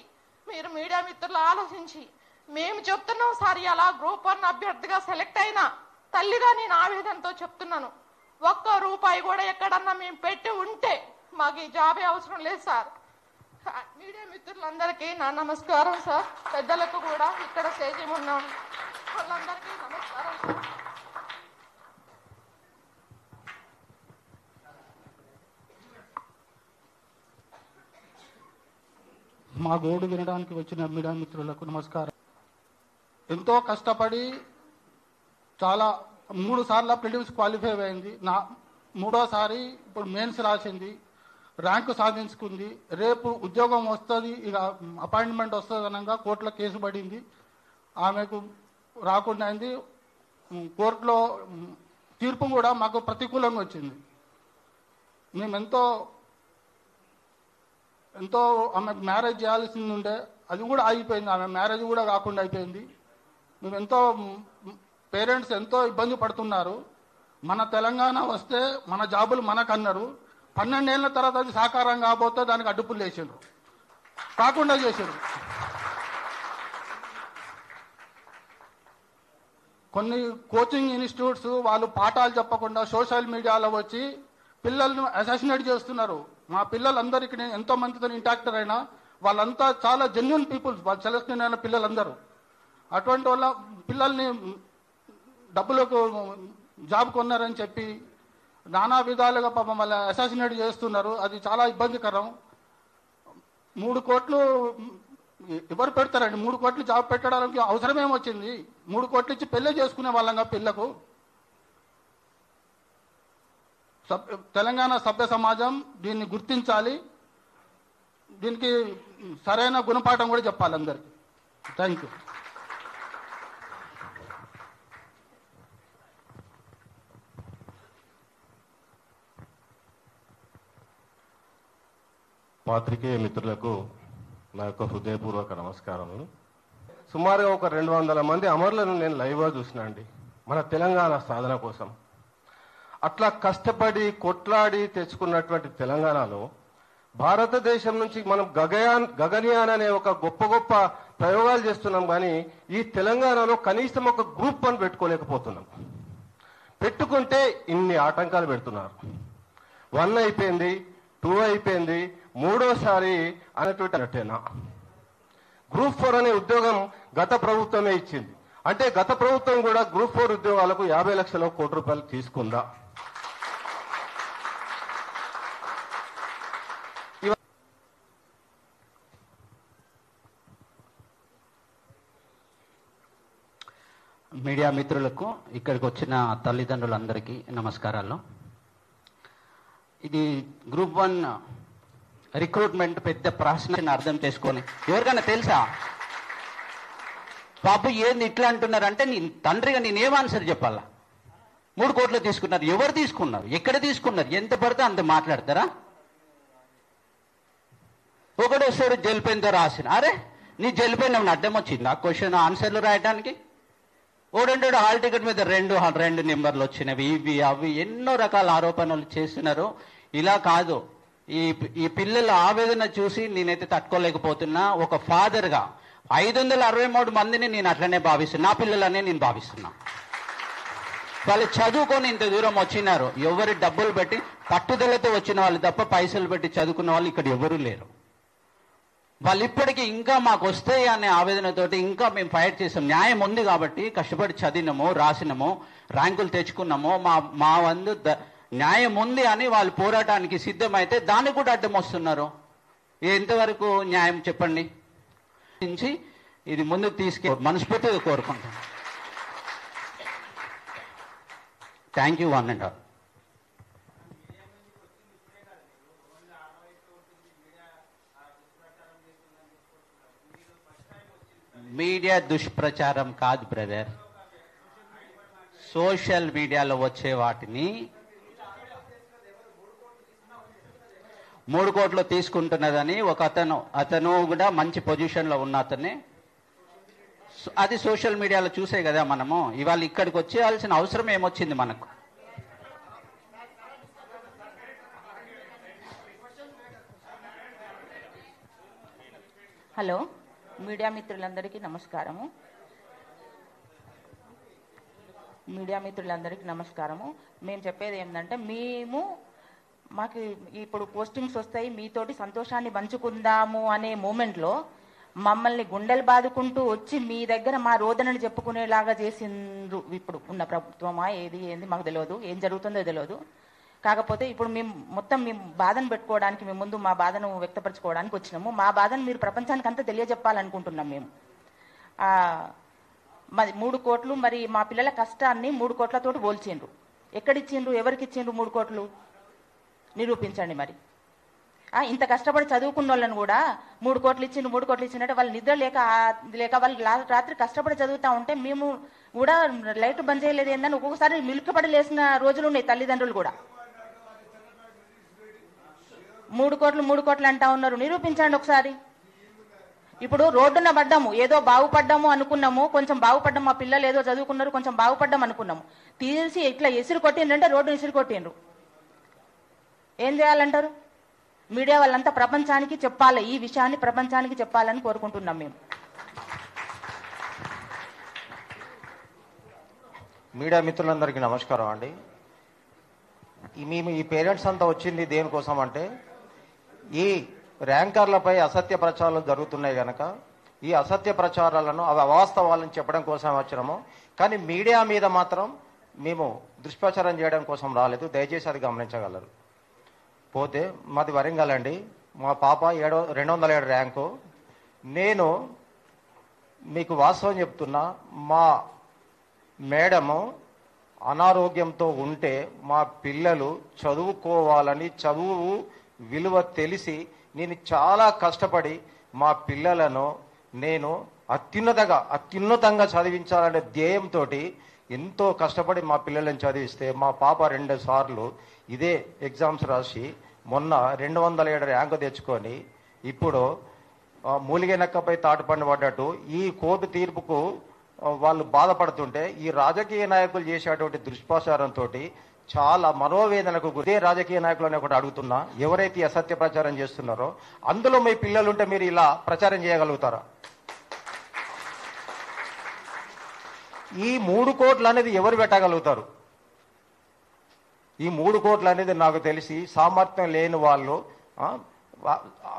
మీరు మీడియా మిత్రులు ఆలోచించి, మేము చెప్తున్నాం సార్, అలా గ్రూప్ 1 అభ్యర్థిగా సెలెక్ట్ అయినా తల్లిగా నేను ఆవేదనతో చెప్తున్నాను. 1 రూపాయి కూడా ఎక్కడన్నా మేము పెట్టి ఉంటే మాకు ఈ జాబే అవసరం లేదు సార్. మీడియా మిత్రులందరికీ నా నమస్కారం సార్. పెద్దలకు కూడా ఇక్కడ స్టేజ్ ఉన్నాం వాళ్ళందరికీ నమస్కారం సార్. మా గోడు వినడానికి వచ్చిన మీడియా మిత్రులకు నమస్కారం. ఎంతో కష్టపడి చాలా 3 సార్లు ప్రిలిమ్స్ క్వాలిఫై అయింది. 3వసారి ఇప్పుడు మెయిన్స్ రాసింది, ర్యాంకు సాధించుకుంది. రేపు ఉద్యోగం వస్తుంది, ఇక అపాయింట్మెంట్ వస్తుంది అనగా కోర్టులో కేసు పడింది. ఆమెకు రాకుండా అయింది. కోర్టులో తీర్పు కూడా మాకు ప్రతికూలంగా వచ్చింది. మేము ఎంతో ఆమెకు మ్యారేజ్ చేయాల్సింది ఉండే, అది కూడా ఆగిపోయింది. ఆమె మ్యారేజ్ కూడా కాకుండా అయిపోయింది. మేము ఎంతో పేరెంట్స్ ఎంతో ఇబ్బంది పడుతున్నారు. మన తెలంగాణ వస్తే మన జాబులు మనకన్నారు. 12 ఏళ్ల తర్వాత అది సాకారం కాబోతే దానికి అడ్డుపులు వేసిండ్రు, కాకుండా చేసిండ్రు. కొన్ని కోచింగ్ ఇన్స్టిట్యూట్స్ వాళ్ళు పాఠాలు చెప్పకుండా సోషల్ మీడియాలో వచ్చి పిల్లలను అసాసినేట్ చేస్తున్నారు. మా పిల్లలందరికీ నేను ఎంతో మందితో ఇంటాక్టర్ అయినా వాళ్ళంతా చాలా జెన్యున్ పీపుల్స్, వాళ్ళు సెలెక్షన్ అయిన పిల్లలందరూ. అటువంటి వాళ్ళ పిల్లల్ని డబ్బులకు జాబ్ కొన్నారని చెప్పి నానా విధాలుగా పాపం వాళ్ళ అసాసినేట్ చేస్తున్నారు. అది చాలా ఇబ్బందికరం. 3 కోట్లు ఎవరు పెడతారండి? 3 కోట్లు జాబ్ పెట్టడానికి అవసరం ఏమొచ్చింది? 3 కోట్లు ఇచ్చి పెళ్లి చేసుకునే వాళ్ళంగా పిల్లకు. తెలంగాణ సభ్య సమాజం దీన్ని గుర్తించాలి, దీనికి సరైన గుణపాఠం కూడా చెప్పాలి అందరికీ. Thank you. పాత్రికేయ మిత్రులకు నా యొక్క హృదయపూర్వక నమస్కారములు. సుమారుగా ఒక 200 మంది అమరులను నేను లైవ్గా చూసిన అండి, మన తెలంగాణ సాధన కోసం. అట్లా కష్టపడి కొట్లాడి తెచ్చుకున్నటువంటి తెలంగాణలో భారతదేశం నుంచి మనం గగనయాన్ అనే ఒక గొప్ప గొప్ప ప్రయోగాలు చేస్తున్నాం, కానీ ఈ తెలంగాణలో కనీసం ఒక గ్రూప్ 1 పెట్టుకోలేకపోతున్నాం. పెట్టుకుంటే ఇన్ని ఆటంకాలు పెడుతున్నారు. 1 అయిపోయింది, 2 అయిపోయింది, 3వసారి అనేటట్టేనా? గ్రూప్ 4 అనే ఉద్యోగం గత ప్రభుత్వమే ఇచ్చింది. అంటే గత ప్రభుత్వం కూడా గ్రూప్ 4 ఉద్యోగాలకు 50 లక్షల కోట్ల రూపాయలు తీసుకుందా? మీడియా మిత్రులకు, ఇక్కడికి వచ్చిన తల్లిదండ్రులందరికీ నమస్కారాలు. ఇది గ్రూప్ 1 రిక్రూట్మెంట్ పెద్ద ప్రాసెస్ అర్థం చేసుకొని ఎవరికైనా తెలుసా? బాబు ఏంది ఇట్లా అంటున్నారంటే నీ తండ్రిగా నేనేం ఆన్సర్ చెప్పాలా? 3 కోట్లు తీసుకున్నారు. ఎవరు తీసుకున్నారు? ఎక్కడ తీసుకున్నారు? ఎంత పడితే అంత మాట్లాడతారా? ఒకడు వస్తాడు జల్లిపోయిందో రాసిన, అరే నీ జల్లిపోయిన అడ్డం వచ్చింది ఆ క్వశ్చన్ ఆన్సర్లు రాయడానికి. ఓడంటాడు హాల్ టికెట్ మీద 2 నెంబర్లు వచ్చినవి, ఇవి అవి ఎన్నో రకాల ఆరోపణలు చేస్తున్నారు. ఇలా కాదు. ఈ పిల్లల ఆవేదన చూసి నేనైతే తట్టుకోలేకపోతున్నా. ఒక ఫాదర్గా 563 మందిని నేను అట్లనే భావిస్తున్నా, నా పిల్లలనే నేను భావిస్తున్నా. వాళ్ళు చదువుకొని ఇంత దూరం వచ్చినారు. ఎవరు డబ్బులు పెట్టి పట్టుదలతో వచ్చిన వాళ్ళు తప్ప పైసలు పెట్టి చదువుకున్న వాళ్ళు ఇక్కడ ఎవరూ లేరు. వాళ్ళు ఇప్పటికీ ఇంకా మాకు వస్తాయి అనే ఆవేదనతోటి ఇంకా మేము ఫైట్ చేసాం. న్యాయం ఉంది కాబట్టి కష్టపడి చదివినాము, రాసినాము, ర్యాంకులు తెచ్చుకున్నాము. మా వందు న్యాయం ఉంది అని వాళ్ళు పోరాటానికి సిద్ధమైతే దాన్ని కూడా అడ్డం వస్తున్నారు. ఎంతవరకు న్యాయం చెప్పండి? ఇది ముందుకు తీసుకె మనస్ఫూర్తిగా కోరుకుంటాను. Thank you one and all. Media దుష్ప్రచారం కాదు బ్రదర్. సోషల్ మీడియాలో వచ్చే వాటిని 3 కోట్లు తీసుకుంటున్నదని ఒక అతను కూడా మంచి పొజిషన్లో ఉన్న అతన్ని, అది సోషల్ మీడియాలో చూసే కదా మనము ఇవాళ ఇక్కడికి వచ్చేయాల్సిన అవసరం ఏమొచ్చింది మనకు? హలో, మీడియా మిత్రులందరికీ నమస్కారము. మేము చెప్పేది ఏంటంటే, మాకు ఇప్పుడు పోస్టింగ్స్ వస్తాయి, మీతోటి సంతోషాన్ని పంచుకుందాము అనే మూమెంట్లో మమ్మల్ని గుండెలు బాదుకుంటూ వచ్చి మీ దగ్గర మా రోదనని చెప్పుకునేలాగా చేసిండ్రు ఇప్పుడు ఉన్న ప్రభుత్వమా ఏంది మాకు తెలియదు, ఏం జరుగుతుందో తెలియదు. కాకపోతే ఇప్పుడు మేము బాధను పెట్టుకోవడానికి, మేము ముందు మా బాధను వ్యక్తపరచుకోవడానికి వచ్చినాము. మా బాధను మీరు ప్రపంచానికి అంతా తెలియజెప్పాలనుకుంటున్నాం మేము. మరి 3 కోట్లు, మరి మా పిల్లల కష్టాన్ని 3 కోట్లతోటి పోల్చిండ్రు. ఎక్కడిచ్చిండ్రు? ఎవరికి ఇచ్చిండ్రు 3 కోట్లు? నిరూపించండి. మరి ఇంత కష్టపడి చదువుకున్న వాళ్ళని కూడా 3 కోట్లు ఇచ్చిందంటే వాళ్ళు నిద్ర లేక వాళ్ళు రాత్రి కష్టపడి చదువుతా ఉంటే మేము కూడా లైట్ బంద్ చేయలేదు ఏందని ఒక్కొక్కసారి మిల్కపడి లేసిన రోజులు ఉన్నాయి. తల్లిదండ్రులు కూడా 3 కోట్లు అంటా ఉన్నారు. నిరూపించండి ఒకసారి. ఇప్పుడు రోడ్డున పడ్డాము, ఏదో బాగుపడ్డాము అనుకున్నాము, కొంచెం బాగుపడ్డాము, మా పిల్లలు ఏదో చదువుకున్నారు, కొంచెం బాగుపడ్డాం అనుకున్నాము. తీసి ఇట్లా ఎసురు కొట్టిండ్రంటే రోడ్డును ఎసురు కొట్టిండ్రు. ఏం చేయాలంటారు? మీడియా వాళ్ళంతా ప్రపంచానికి చెప్పాలి, ఈ విషయాన్ని ప్రపంచానికి చెప్పాలని కోరుకుంటున్నాం మేము. మీడియా మిత్రులందరికీ నమస్కారం అండి. మేము ఈ పేరెంట్స్ అంతా వచ్చింది దేనికోసం అంటే, ఈ ర్యాంకర్లపై అసత్య ప్రచారాలు జరుగుతున్నాయి కనుక ఈ అసత్య ప్రచారాలను అవి అవాస్తవాలను చెప్పడం కోసం వచ్చినాము. కానీ మీడియా మీద మాత్రం మేము దుష్ప్రచారం చేయడం కోసం రాలేదు, దయచేసి అది గమనించగలరు. పోతే మాది వరంగల్ అండి. మా పాప 207 ర్యాంకు. నేను మీకు వాస్తవం చెప్తున్నా, మా మేడము అనారోగ్యంతో ఉంటే మా పిల్లలు చదువుకోవాలని, చదువు విలువ తెలిసి నేను చాలా కష్టపడి మా పిల్లలను నేను అత్యున్నతంగా చదివించాలనే ధ్యేయంతో ఎంతో కష్టపడి మా పిల్లలను చదివిస్తే మా పాప 2 సార్లు ఇదే ఎగ్జామ్స్ రాసి మొన్న 207 ర్యాంకు తెచ్చుకొని ఇప్పుడు మూలిగెనక్కపై తాటుపండు పడ్డట్టు ఈ కోర్టు తీర్పుకు వాళ్ళు బాధపడుతుంటే, ఈ రాజకీయ నాయకులు చేసేటువంటి దుష్ప్రచారంతో చాలా మనోవేదనకు గురి. రాజకీయ నాయకులని ఒకటి అడుగుతున్నా, ఎవరైతే అసత్య ప్రచారం చేస్తున్నారో అందులో మీ పిల్లలు ఉంటే మీరు ఇలా ప్రచారం చేయగలుగుతారా? ఈ 3 కోట్లు అనేది ఎవరు పెట్టగలుగుతారు? ఈ 3 కోట్లు అనేది నాకు తెలిసి సామర్థ్యం లేని వాళ్ళు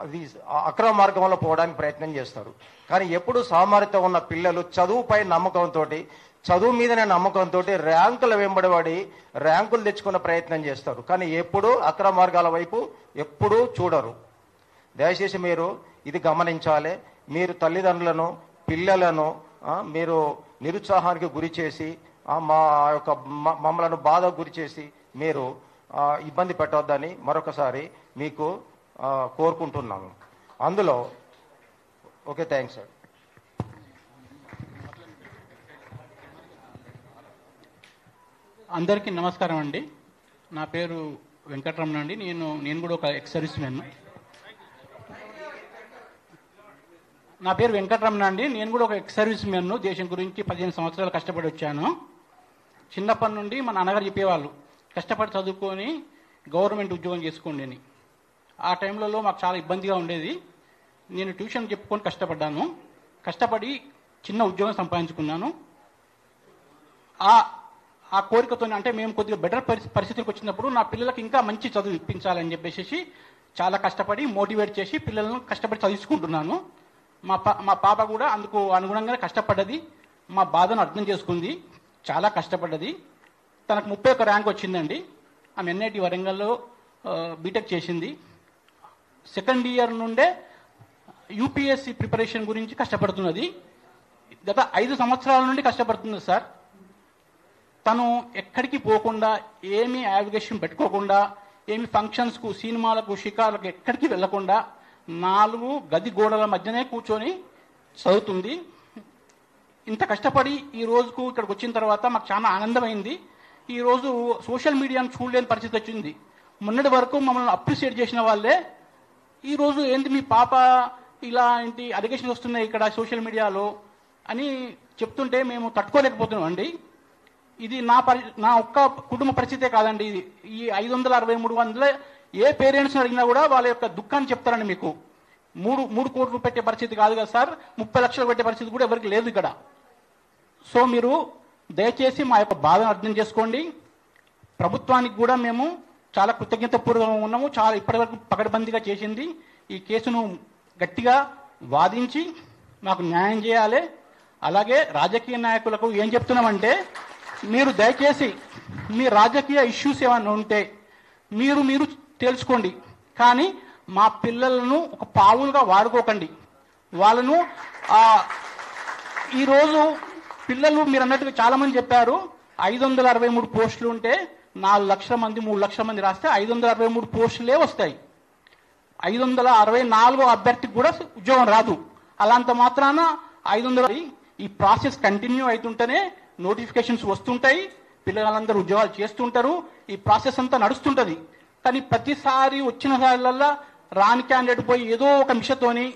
అది అక్రమ మార్గంలో పోవడానికి ప్రయత్నం చేస్తారు. కానీ ఎప్పుడు సామర్థ్యం ఉన్న పిల్లలు చదువుపై నమ్మకంతో, చదువు మీదనే నమ్మకంతో ర్యాంకుల వెంబడిపడి ర్యాంకులు తెచ్చుకునే ప్రయత్నం చేస్తారు. కానీ ఎప్పుడూ అక్రమ మార్గాల వైపు ఎప్పుడూ చూడరు. దయచేసి మీరు ఇది గమనించాలి. మీరు తల్లిదండ్రులను, పిల్లలను మీరు నిరుత్సాహానికి గురి చేసి మమ్మలను బాధకు గురి చేసి మీరు ఇబ్బంది పెట్టవద్దని మరొకసారి మీకు కోరుకుంటున్నాము. అందులో ఓకే, థ్యాంక్స్ సార్. అందరికీ నమస్కారం అండి. నా పేరు వెంకటరమణ అండి. నేను కూడా ఒక ఎక్స్ సర్వీస్ మ్యాన్. నా పేరు వెంకటరమణ అండి. నేను కూడా ఒక ఎక్స్ సర్వీస్ మ్యాన్. దేశం గురించి 15 సంవత్సరాలు కష్టపడి వచ్చాను. చిన్నప్పటి నుండి మా నాన్నగారు చెప్పేవాళ్ళు, కష్టపడి చదువుకొని గవర్నమెంట్ ఉద్యోగం చేసుకోండి అని. ఆ టైంలలో మాకు చాలా ఇబ్బందిగా ఉండేది. నేను ట్యూషన్ చెప్పుకొని కష్టపడి చిన్న ఉద్యోగం సంపాదించుకున్నాను. ఆ కోరికతో, అంటే మేము కొద్దిగా బెటర్ పరిస్థితులకు వచ్చినప్పుడు నా పిల్లలకు ఇంకా మంచి చదువు ఇప్పించాలని చెప్పేసి చాలా కష్టపడి మోటివేట్ చేసి పిల్లలను కష్టపడి చదువుకుంటున్నాను. మా పాప కూడా అందుకు అనుగుణంగానే కష్టపడ్డది. మా బాధను అర్థం చేసుకుంది, చాలా కష్టపడ్డది. తనకు 31 ర్యాంక్ వచ్చిందండి. ఆమె ఎన్ఐటి వరంగల్లో బీటెక్ చేసింది. సెకండ్ ఇయర్ నుండే యూపీఎస్సీ ప్రిపరేషన్ గురించి కష్టపడుతున్నది. గత 5 సంవత్సరాల నుండి కష్టపడుతుంది సార్. తను ఎక్కడికి పోకుండా, ఏమీ యావిగేషన్ పెట్టుకోకుండా, ఏమి ఫంక్షన్స్కు, సినిమాలకు, షికార్లకు ఎక్కడికి వెళ్లకుండా 4 గది గోడల మధ్యనే కూర్చొని చదువుతుంది. ఇంత కష్టపడి ఈ రోజుకు ఇక్కడికి వచ్చిన తర్వాత మాకు చాలా ఆనందమైంది. ఈరోజు సోషల్ మీడియాను చూడలేని పరిస్థితి వచ్చింది. మొన్నటి వరకు మమ్మల్ని అప్రిషియేట్ చేసిన వాళ్ళే ఈరోజు ఏంటి మీ పాప ఇలా ఏంటి అలిగేషన్స్ వస్తున్నాయి ఇక్కడ సోషల్ మీడియాలో అని చెప్తుంటే మేము తట్టుకోలేకపోతున్నాం అండి. ఇది నా ఒక్క కుటుంబ పరిస్థితే కాదండి. ఈ 563 ఏ పేరెంట్స్ అడిగినా కూడా వాళ్ళ యొక్క దుఃఖాన్ని చెప్తారండి. మీకు 3 కోట్లు పెట్టే పరిస్థితి కాదు కదా సార్, 30 లక్షలు పెట్టే పరిస్థితి కూడా ఎవరికి లేదు ఇక్కడ. సో మీరు దయచేసి మా యొక్క బాధను అర్థం చేసుకోండి. ప్రభుత్వానికి కూడా మేము చాలా కృతజ్ఞతాపూర్వకంగా ఉన్నాము. చాలా ఇప్పటివరకు పకడ్బందీగా చేసింది. ఈ కేసును గట్టిగా వాదించి మాకు న్యాయం చేయాలి. అలాగే రాజకీయ నాయకులకు ఏం చెప్తున్నామంటే, మీరు దయచేసి మీ రాజకీయ ఇష్యూస్ ఏమైనా ఉంటే మీరు తెలుసుకోండి, కానీ మా పిల్లలను ఒక పావులుగా వాడుకోకండి. వాళ్ళను ఈరోజు పిల్లలు మీరు అన్నట్టుగా చాలామంది చెప్పారు, 563 పోస్టులు ఉంటే 4 లక్షల మంది 3 లక్షల మంది రాస్తే 563 పోస్టులే వస్తాయి. 564 అభ్యర్థికి కూడా ఉద్యోగం రాదు. అలాంత మాత్రాన 500 ఈ ప్రాసెస్ కంటిన్యూ అవుతుంటేనే నోటిఫికేషన్స్ వస్తుంటాయి, పిల్లలందరూ ఉద్యోగాలు చేస్తుంటారు, ఈ ప్రాసెస్ అంతా నడుస్తుంటుంది. కానీ ప్రతిసారి వచ్చిన సార్లల్లా రాని క్యాండిడేట్ పోయి ఏదో ఒక మిషతోని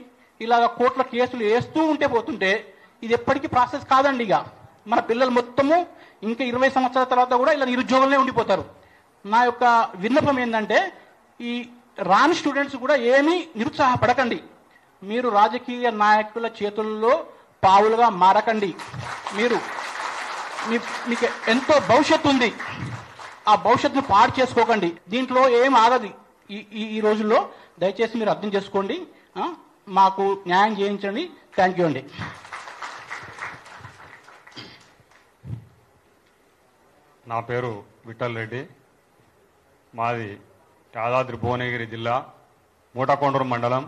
ఇలాగ కోట్ల కేసులు వేస్తూ పోతుంటే ఇది ఎప్పటికీ ప్రాసెస్ కాదండి. ఇక మన పిల్లలు మొత్తము ఇంకా 20 సంవత్సరాల తర్వాత కూడా ఇలా నిరుద్యోగంలో ఉండిపోతారు. నా యొక్క విన్నపం ఏంటంటే, ఈ రాని స్టూడెంట్స్ కూడా ఏమీ నిరుత్సాహపడకండి. మీరు రాజకీయ నాయకుల చేతుల్లో పావులుగా మారకండి. మీకు ఎంతో భవిష్యత్తు ఉంది, ఆ భవిష్యత్తును పాడు చేసుకోకండి. దీంట్లో ఏం ఆగదు ఈ రోజుల్లో. దయచేసి మీరు అర్థం చేసుకోండి, మాకు న్యాయం చేయించండి. థ్యాంక్ యూ అండి. నా పేరు విఠల్ రెడ్డి. మాది యాదాద్రి భువనగిరి జిల్లా మూటకొండూరు మండలం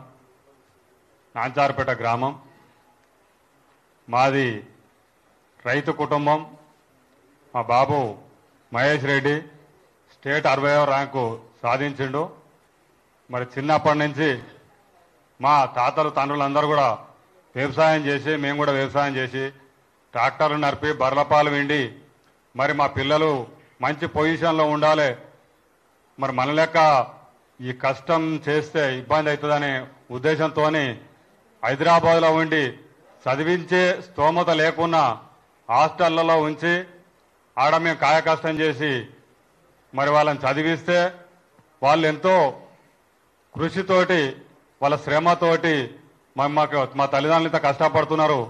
నాంచారుపేట గ్రామం. మాది రైతు కుటుంబం. మా బాబు మహేష్ రెడ్డి స్టేట్ 60వ ర్యాంకు సాధించిండు. మరి చిన్నప్పటి నుంచి మా తాతలు తండ్రులందరూ కూడా వ్యవసాయం చేసి, మేము కూడా వ్యవసాయం చేసి ట్రాక్టర్లు నడిపి బర్లపాలు విండి మరి మా పిల్లలు మంచి పొజిషన్లో ఉండాలి, మరి మన లెక్క ఈ కష్టం చేస్తే ఇబ్బంది అవుతుందనే ఉద్దేశంతో హైదరాబాద్లో ఉండి చదివించే స్తోమత లేకున్నా హాస్టళ్లలో ఉంచి ఆడ మేము కాయ కష్టం చేసి మరి వాళ్ళని చదివిస్తే వాళ్ళు ఎంతో కృషితోటి వాళ్ళ శ్రమతోటి మా తల్లిదండ్రులు ఇంత కష్టపడుతున్నారు,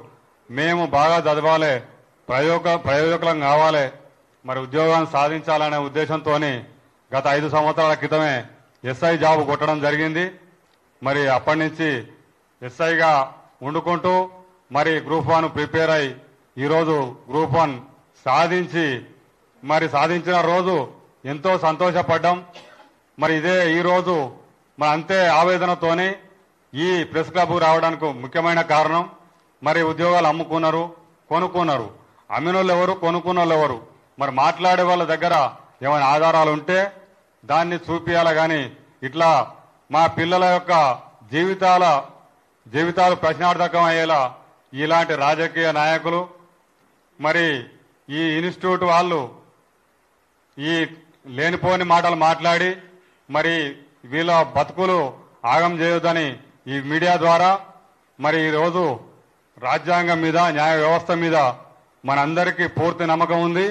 మేము బాగా చదవాలి, ప్రయోజకులం కావాలి, మరి ఉద్యోగాన్ని సాధించాలనే ఉద్దేశంతో గత 5 సంవత్సరాల క్రితమే ఎస్ఐ జాబ్ కొట్టడం జరిగింది. మరి అప్పటి నుంచి ఎస్ఐగా వండుకుంటూ మరి గ్రూప్ 1 ప్రిపేర్ అయి ఈరోజు గ్రూప్ 1 సాధించి మరి సాధించిన రోజు ఎంతో సంతోషపడ్డాం. మరి ఇదే ఈరోజు మరి అంతే ఆవేదనతోని ఈ ప్రెస్ క్లబ్ రావడానికి ముఖ్యమైన కారణం, మరి ఉద్యోగాలు అమ్ముకున్నారు, కొనుక్కున్నారు. అమ్మిన వాళ్ళు ఎవరు, కొనుక్కున్న వాళ్ళు ఎవరు? మరి మాట్లాడే వాళ్ళ దగ్గర ఏమైనా ఆధారాలు ఉంటే దాన్ని చూపియాలి. కానీ ఇట్లా మా పిల్లల యొక్క జీవితాలు ప్రశ్నార్థకం అయ్యేలా ఇలాంటి రాజకీయ నాయకులు మరి ఈ ఇన్స్టిట్యూట్ వాళ్ళు ఈ లేనిపోని మాటలు మాట్లాడి మరి వీళ్ళ బతుకులు ఆగం చేయొద్దని ఈ మీడియా ద్వారా మరి ఈరోజు రాజ్యాంగం మీద, న్యాయ వ్యవస్థ మీద మనందరికీ పూర్తి నమ్మకం ఉంది.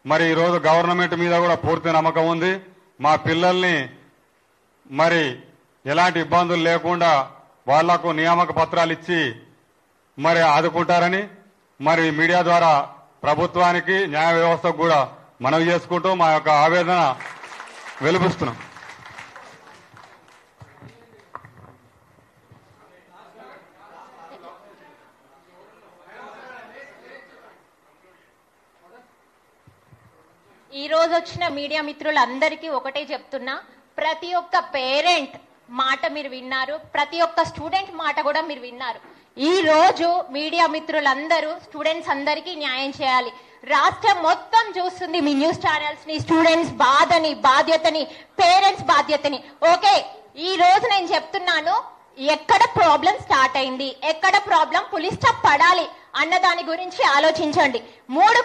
మరి ఈరోజు గవర్నమెంట్ మీద కూడా పూర్తి నమ్మకం ఉంది. మా పిల్లల్ని మరి ఎలాంటి ఇబ్బందులు లేకుండా వాళ్లకు నియామక పత్రాలు ఇచ్చి మరి ఆదుకుంటారని మరి మీడియా ద్వారా ప్రభుత్వానికి, న్యాయ వ్యవస్థకు కూడా మనవి చేసుకుంటూ మా యొక్క ఆవేదన వెలిపిస్తున్నాం. ఈ రోజు వచ్చిన మీడియా మిత్రులందరికీ ఒకటే చెప్తున్నా, ప్రతి ఒక్క పేరెంట్ మాట మీరు విన్నారు, ప్రతి ఒక్క స్టూడెంట్ మాట కూడా మీరు విన్నారు. ఈ రోజు మీడియా మిత్రులందరూ స్టూడెంట్స్ అందరికీ న్యాయం చేయాలి. రాష్ట్రం మొత్తం చూస్తుంది మీ న్యూస్ ఛానల్స్ ని, స్టూడెంట్స్ బాధని, బాధ్యతని, పేరెంట్స్ బాధ్యతని. ఓకే, ఈ రోజు నేను చెప్తున్నాను, ఎక్కడ ప్రాబ్లం స్టార్ట్ అయింది, ఎక్కడ ప్రాబ్లం పులి స్టాప్ పడాలి అన్న దాని గురించి ఆలోచించండి. 3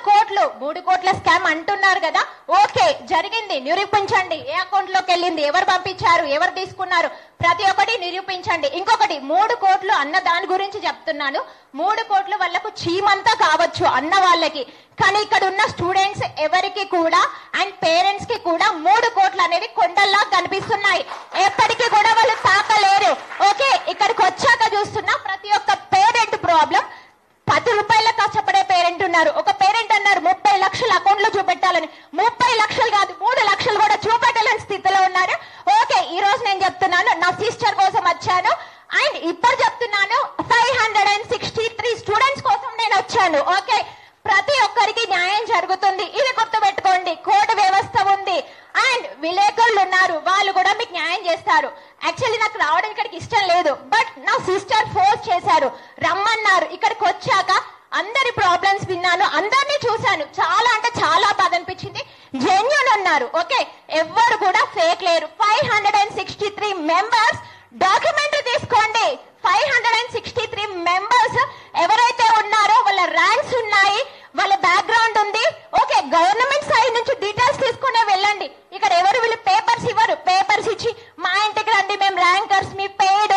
కోట్ల స్కామ్ అంటున్నారు కదా, ఓకే జరిగింది, నిరూపించండి. ఏ అకౌంట్ లోకి వెళ్ళింది, ఎవరు పంపించారు, ఎవరు తీసుకున్నారు, ప్రతి ఒక్కటి నిరూపించండి. ఇంకొకటి 3 కోట్లు అన్న దాని గురించి చెప్తున్నాను. 3 కోట్లు వాళ్ళకు చీమంతా కావచ్చు అన్న వాళ్ళకి, కానీ ఇక్కడ ఉన్న స్టూడెంట్స్ ఎవరికి కూడా అండ్ పేరెంట్స్ కి కూడా 3 కోట్లు అనేవి కొండల్లా కనిపిస్తున్నాయి. ఎప్పటికీ కూడా వాళ్ళు తాకలేరు. ఓకే, ఇక్కడికి వచ్చాక చూస్తున్నా ప్రతి ఒక్క పేరెంట్ ప్రాబ్లం. 10 రూపాయల కష్టపడే పేరెంట్ ఉన్నారు. ఒక పేరెంట్ అన్నారు 30 లక్షలు అకౌంట్ లో చూపెట్టాలని. 30 లక్షలు కాదు, 3 లక్షలు కూడా చూపెట్టలేని స్థితిలో ఉన్నారు. ఓకే, ఈ రోజు నేను చెప్తున్నాను, నా సిస్టర్ కోసం వచ్చాను అండ్ ఇప్పుడు చెప్తున్నాను 563 స్టూడెంట్స్ కోసం నేను వచ్చాను. ఓకే, ప్రతి ఒక్కరికి న్యాయం జరుగుతుంది, ఇది గుర్తుపెట్టుకోండి. కోర్టు వ్యవస్థ ఉంది అండ్ విలేకరులు ఉన్నారు, వాళ్ళు కూడా మీకు న్యాయం చేస్తారు. యాక్చువల్లీ నాకు రావడం ఇక్కడికి ఇష్టం లేదు, బట్ నా సిస్టర్ ఫోర్స్ చేశారు, రమ్మన్నారు. ఇక్కడికి వచ్చాక అందరి ప్రాబ్లమ్స్ విన్నాను, అందరినీ చూశాను. చాలా అంటే చాలా బాధ అనిపించింది. జెన్యూన్ ఉన్నారు. ఓకే, ఎవ్వరు కూడా ఫేక్ లేరు. 563 మెంబర్స్ డాక్యుమెంటరీ తీసుకోండి. 563 మెంబర్స్ ఎవరైతే ఉన్నారో వాళ్ళ ర్యాంక్స్ ఉన్నాయి, వాళ్ళ బ్యాక్గ్రౌండ్ ఉంది. ఓకే, గవర్నమెంట్ సైడ్ నుంచి డీటెయిల్స్ తీసుకునే వెళ్ళండి. ఇక్కడ ఎవరు వీళ్ళు పేపర్స్ ఇవ్వరు. పేపర్స్ ఇచ్చి మా ఇంటికి రండి, మేము ర్యాంకర్స్, మీ పేడ్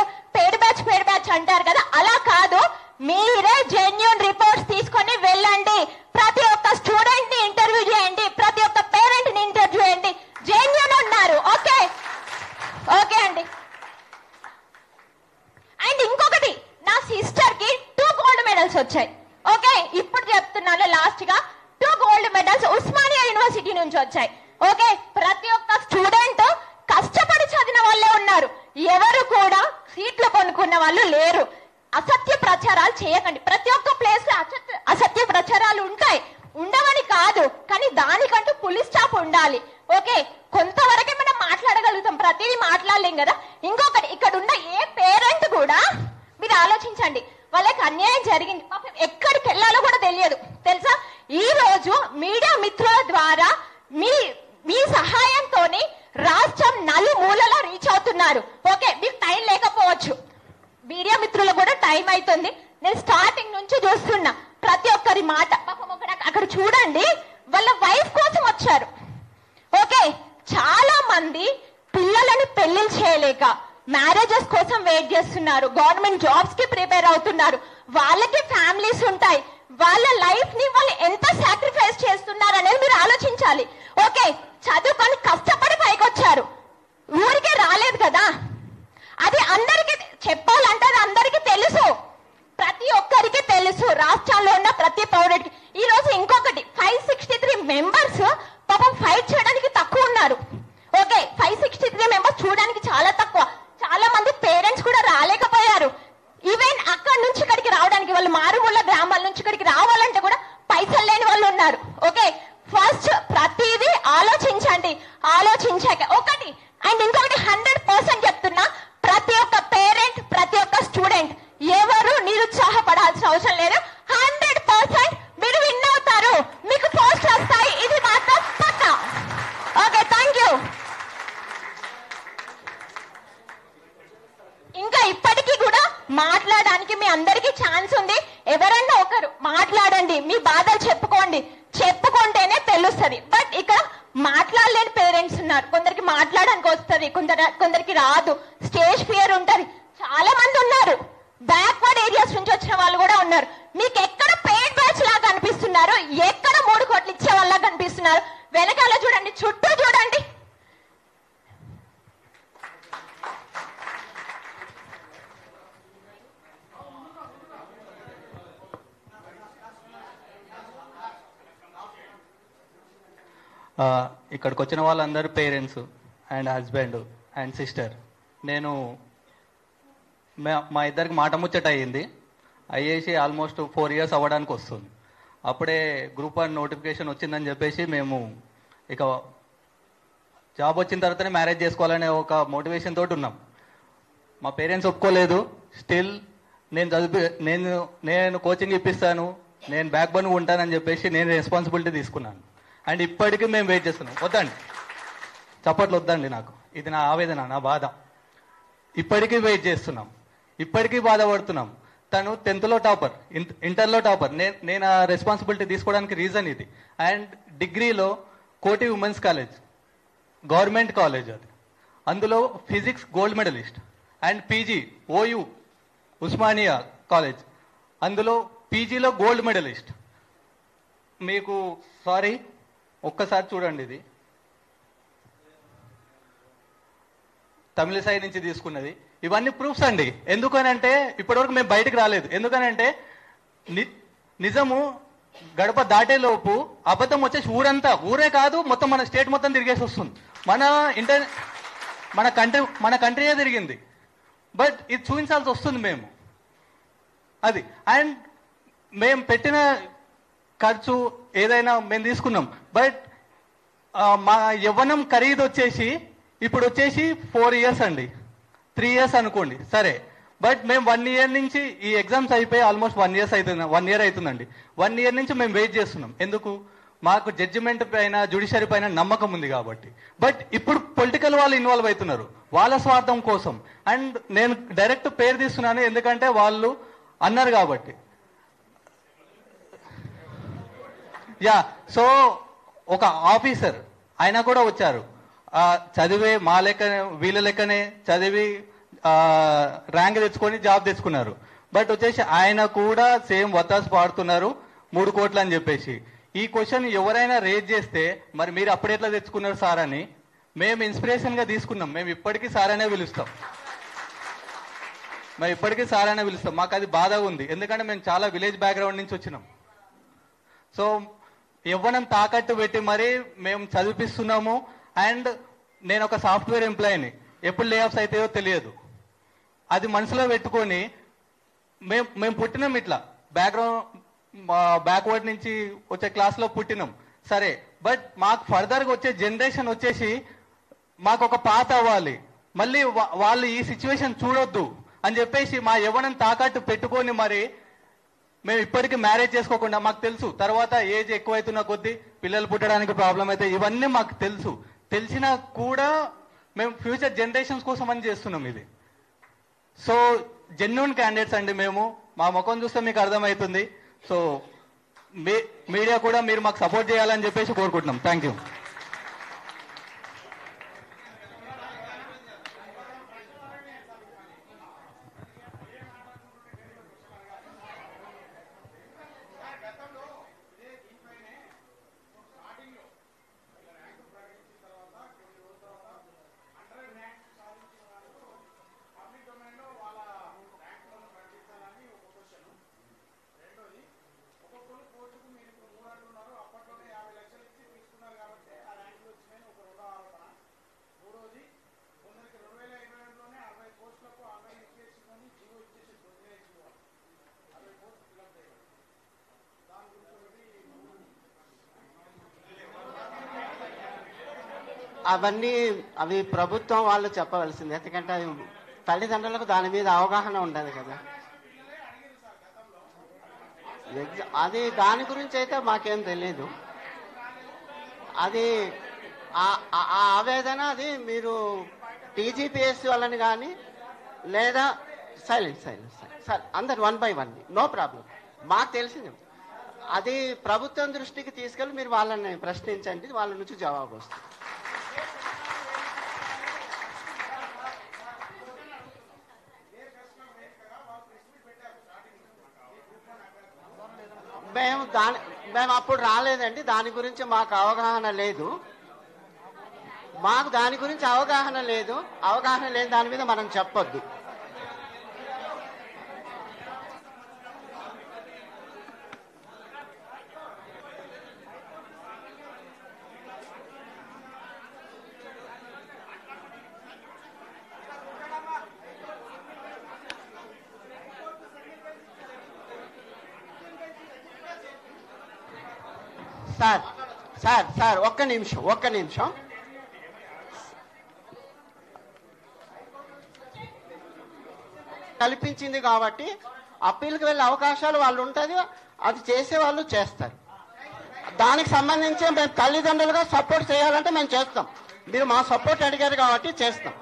బ్యాచ్ అంటారు కదా, అలా కాదు. మీరే జెన్యూన్ రిపోర్ట్స్ తీసుకొని వెళ్ళండి. ప్రతి ఒక్క స్టూడెంట్ ని ఇంటర్వ్యూ చేయండి, ప్రతి ఒక్క పేరెంట్ ని ఇంటర్వ్యూ చేయండి. జెన్యూన్ ఉన్నారు. ఓకే ఓకే అండి. అండ్ ఇంకొకటి, నా సిస్టర్ కి 2 గోల్డ్ మెడల్స్ వచ్చాయి. ఓకే, ఇప్పుడు చెప్తున్నాను లాస్ట్ గా 2 గోల్డ్ మెడల్స్ ఉస్మానియా యూనివర్సిటీ నుంచి వచ్చాయి. ఓకే, ప్రతి ఒక్క స్టూడెంట్ కష్టపడి చదివిన వాళ్ళే ఉన్నారు, ఎవరు కూడా సీట్లు కొనుక్కున్న వాళ్ళు లేరు. అసత్య ప్రచారాలు చేయకండి. ప్రతి ఒక్క ప్లేస్ లో అసత్య ప్రచారాలు ఉంటాయి, ఉండవని కాదు, కానీ దానికంటూ పులిస్ స్టాప్ ఉండాలి. ఓకే, కొంతవరకే మనం మాట్లాడగలుగుతాం, ప్రతిదీ మాట్లాడలేం కదా. ఇంకొకటి, ఇక్కడ ఉన్న ఏ పేరెంట్ కూడా మీరు ఆలోచించండి, వాళ్ళకి అన్యాయం జరిగింది, పాపం ఎక్కడికి వెళ్ళాలో కూడా తెలియదు తెలుసా. ఈ రోజు మీడియా మిత్రుల ద్వారా మీ సహాయంతోనే రాష్ట్రం నలుమూలలో రీచ్ అవుతున్నారు. ఓకే, మీకు టైం లేకపోవచ్చు, మీడియా మిత్రులు కూడా టైం అవుతుంది. నేను స్టార్టింగ్ నుంచి చూస్తున్నా ప్రతి ఒక్కరి మాట. పాపం అక్కడ చూడండి, వాళ్ళ వైఫ్ కోసం వచ్చారు. ఓకే, చాలా మంది పిల్లలను పెళ్లి చేయలేక మ్యారేజెస్ కోసం వెయిట్ చేస్తున్నారు, గవర్నమెంట్ జాబ్స్ కి ప్రిపేర్ అవుతున్నారు. వాళ్ళకి ఫ్యామిలీస్ ఉంటాయి, వాళ్ళ లైఫ్ ని వాళ్ళు ఎంత సాక్రిఫైస్ చేస్తున్నారు అనేది మీరు ఆలోచించాలి. ఓకే, చదువుకొని కష్టపడి పైకొచ్చారు. ఊరికే రాలేదు కదా. అది అందరికీ చెప్పాలంటే అది అందరికీ తెలుసు, ప్రతి ఒక్కరికి తెలుసు, రాష్ట్రాల్లో ఉన్న ప్రతి పౌరుడికి. ఈ రోజు ఇంకొకటి 563 మెంబర్స్ పాపం ఫైట్ చేయడానికి తక్కువ ఉన్నారు. ఓకే, 563 మెంబర్స్ చూడడానికి చాలా తక్కువ. చాలా మంది పేరెంట్స్ కూడా రాలేకపోయారు. ఈవెన్ అక్కడి నుంచి ఇక్కడికి రావడానికి, వాళ్ళు మారుమూల గ్రామాల నుంచి ఇక్కడికి రావాలంటే కూడా పైసలు లేని వాళ్ళు ఉన్నారు. ఓకే, ఫస్ట్ ప్రతిదీ ఆలోచించండి. ఆలోచించాక ఒకటి అండ్ ఇంకొకటి 100% చెప్తున్నా, ప్రతి ఒక్క పేరెంట్, ప్రతి ఒక్క స్టూడెంట్ ఎవరు నిరుత్సాహపడాల్సిన అవసరం లేదు. 100% మీరు విన్ అవుతారు, మీకు పోస్ట్ వస్తాయి, ఇది మాత్రం పక్కా. Okay, thank you. ఇంకా ఇప్పటికీ కూడా మాట్లాడడానికి మీ అందరికీ ఛాన్స్ ఉంది. ఎవరన్నా ఒకరు మాట్లాడండి, మీ బాధలు చెప్పుకోండి, చెప్పుకుంటేనే తెలుస్తుంది. బట్ ఇక్కడ మాట్లాడలేని పేరెంట్స్ ఉన్నారు. కొందరికి మాట్లాడడానికి వస్తుంది, కొందరికి రాదు, స్టేజ్ ఫియర్ ఉంటది. చాలా మంది ఉన్నారు, బ్యాక్వర్డ్ ఏరియాస్ నుంచి వచ్చిన వాళ్ళు కూడా ఉన్నారు. మీకు ఎక్కడ పెయిడ్ బ్యాచ్ లాగా కనిపిస్తున్నారు, ఎక్కడ 3 కోట్లు ఇచ్చే వాళ్ళ కనిపిస్తున్నారు, వెనకాల చూడండి, చుట్టూ చూడండి. ఇక్కడికి వచ్చిన వాళ్ళందరూ parents and husband and sister. నేను మా ఇద్దరికి మాట ముచ్చట అయ్యింది, అయ్యేసి ఆల్మోస్ట్ 4 years అవ్వడానికి వస్తుంది. అప్పుడే గ్రూప్ 1 నోటిఫికేషన్ వచ్చిందని చెప్పేసి మేము ఇక జాబ్ వచ్చిన తర్వాతనే మ్యారేజ్ చేసుకోవాలనే ఒక మోటివేషన్ తోటి ఉన్నాం. మా పేరెంట్స్ ఒప్పుకోలేదు. స్టిల్ నేను కోచింగ్ ఇప్పిస్తాను, నేను బ్యాక్ బోన్ ఉంటానని చెప్పేసి నేను రెస్పాన్సిబిలిటీ తీసుకున్నాను. అండ్ ఇప్పటికీ మేము వెయిట్ చేస్తున్నాం. వద్దండి, చప్పట్లు వద్దండి, నాకు ఇది నా ఆవేదన, నా బాధ. ఇప్పటికీ వెయిట్ చేస్తున్నాం, ఇప్పటికీ బాధపడుతున్నాం. తను 10th టాపర్, ఇంటర్లో టాపర్. నేను ఆ రెస్పాన్సిబిలిటీ తీసుకోవడానికి రీజన్ ఇది. అండ్ డిగ్రీలో కోటి ఉమెన్స్ కాలేజ్, గవర్నమెంట్ కాలేజ్ అది, అందులో physics gold medalist. And PG OU Osmania college, అందులో పీజీలో గోల్డ్ మెడలిస్ట్. మీకు సారీ, ఒక్కసారి చూడండి, ఇది తమిళ సైడ్ నుంచి తీసుకున్నది. ఇవన్నీ ప్రూఫ్స్ అండి. ఎందుకనంటే ఇప్పటివరకు మేము బయటకు రాలేదు. ఎందుకనంటే నిజము గడప దాటేలోపు అబద్ధం వచ్చేసి ఊరే కాదు, మొత్తం మన స్టేట్ మొత్తం తిరిగేసి వస్తుంది. మన కంట్రీయే తిరిగింది. బట్ ఇది చూపించాల్సి వస్తుంది మేము అది. అండ్ మేము పెట్టిన ఖర్చు ఏదైనా మేము తీసుకున్నాం. బట్ మా యవ్వనం ఖరీదు వచ్చేసి ఇప్పుడు వచ్చేసి 4 years అండి, 3 years అనుకోండి సరే. బట్ మేము 1 year నుంచి ఈ ఎగ్జామ్స్ అయిపోయి ఆల్మోస్ట్ 1 year అవుతుందండి. 1 year నుంచి మేము వెయిట్ చేస్తున్నాం. ఎందుకు? మాకు జడ్జిమెంట్ పైన, జ్యుడిషియరీ పైన నమ్మకం ఉంది కాబట్టి. బట్ ఇప్పుడు పొలిటికల్ వాళ్ళు ఇన్వాల్వ్ అవుతున్నారు వాళ్ళ స్వార్థం కోసం. అండ్ నేను డైరెక్ట్ పేరు తీస్తున్నాను ఎందుకంటే వాళ్ళు అన్నారు కాబట్టి. యా, సో ఒక ఆఫీసర్ ఆయన కూడా వచ్చారు, చదివే మా లెక్క వీళ్ళ లెక్కనే చదివి ర్యాంక్ తెచ్చుకొని జాబ్ తెచ్చుకున్నారు. బట్ వచ్చేసి ఆయన కూడా సేమ్ వత్తాసు పాడుతున్నారు 3 కోట్లు అని చెప్పేసి. ఈ క్వశ్చన్ ఎవరైనా రేజ్ చేస్తే మరి మీరు అప్పుడెట్లా తెచ్చుకున్నారు సార్ అని మేము ఇన్స్పిరేషన్ గా తీసుకున్నాం. మేము ఇప్పటికీ సార్ అనే పిలుస్తాం, మాకు అది బాధగా ఉంది. ఎందుకంటే మేము చాలా విలేజ్ బ్యాక్గ్రౌండ్ నుంచి వచ్చినాం. సో యవ్వనం తాకట్టు పెట్టి మరి మేము చదివిపిస్తున్నాము. అండ్ నేను ఒక సాఫ్ట్వేర్ ఎంప్లాయీని, ఎప్పుడు లే ఆఫ్స్ అవుతాయో తెలియదు. అది మనసులో పెట్టుకొని మేము పుట్టినాం ఇట్లా బ్యాక్వర్డ్ నుంచి వచ్చే క్లాస్లో పుట్టినాం సరే. బట్ మాకు ఫర్దర్గా వచ్చే జనరేషన్ వచ్చేసి మాకు ఒక పాత అవ్వాలి, మళ్ళీ వాళ్ళు ఈ సిచ్యువేషన్ చూడొద్దు అని చెప్పేసి మా యవ్వనం తాకట్టు పెట్టుకొని మరి మేము ఇప్పటికీ మ్యారేజ్ చేసుకోకుండా, మాకు తెలుసు తర్వాత ఏజ్ ఎక్కువైతున్న కొద్దీ పిల్లలు పుట్టడానికి ప్రాబ్లం అయితే, ఇవన్నీ మాకు తెలుసు. తెలిసినా కూడా మేము ఫ్యూచర్ జనరేషన్స్ కోసం అని చేస్తున్నాం ఇది. సో జెన్యూన్ క్యాండిడేట్స్ అండి మేము. మా ముఖం చూస్తే మీకు అర్థమవుతుంది. సో మీడియా కూడా మీరు మాకు సపోర్ట్ చేయాలని చెప్పేసి కోరుకుంటున్నాం. Thank you. అవి ప్రభుత్వం వాళ్ళు చెప్పవలసింది, ఎందుకంటే అవి తల్లిదండ్రులకు దాని మీద అవగాహన ఉండదు కదా. అది దాని గురించి అయితే మాకేం తెలియదు. అది ఆ ఆవేదన అది మీరు టీజీపీఎస్ వాళ్ళని కానీ లేదా సైలెంట్ సార్ అందరు 1 by 1, నో ప్రాబ్లం, మాకు తెలిసింది. అది ప్రభుత్వం దృష్టికి తీసుకెళ్ళి మీరు వాళ్ళని ప్రశ్నించండి, వాళ్ళ నుంచి జవాబు వస్తుంది. మేము అప్పుడు రాలేదండి, దాని గురించి మాకు అవగాహన లేదు. దాని గురించి అవగాహన లేని దాని మీద మనం చెప్పొద్దు. సార్ ఒక్క నిమిషం. కల్పించింది కాబట్టి అప్పీల్కి వెళ్ళే అవకాశాలు వాళ్ళు ఉంటుంది, అది చేసే వాళ్ళు చేస్తారు. దానికి సంబంధించి మేము తల్లిదండ్రులుగా సపోర్ట్ చేయాలంటే మేము చేస్తాం. మీరు మా సపోర్ట్ అడిగారు కాబట్టి చేస్తాం.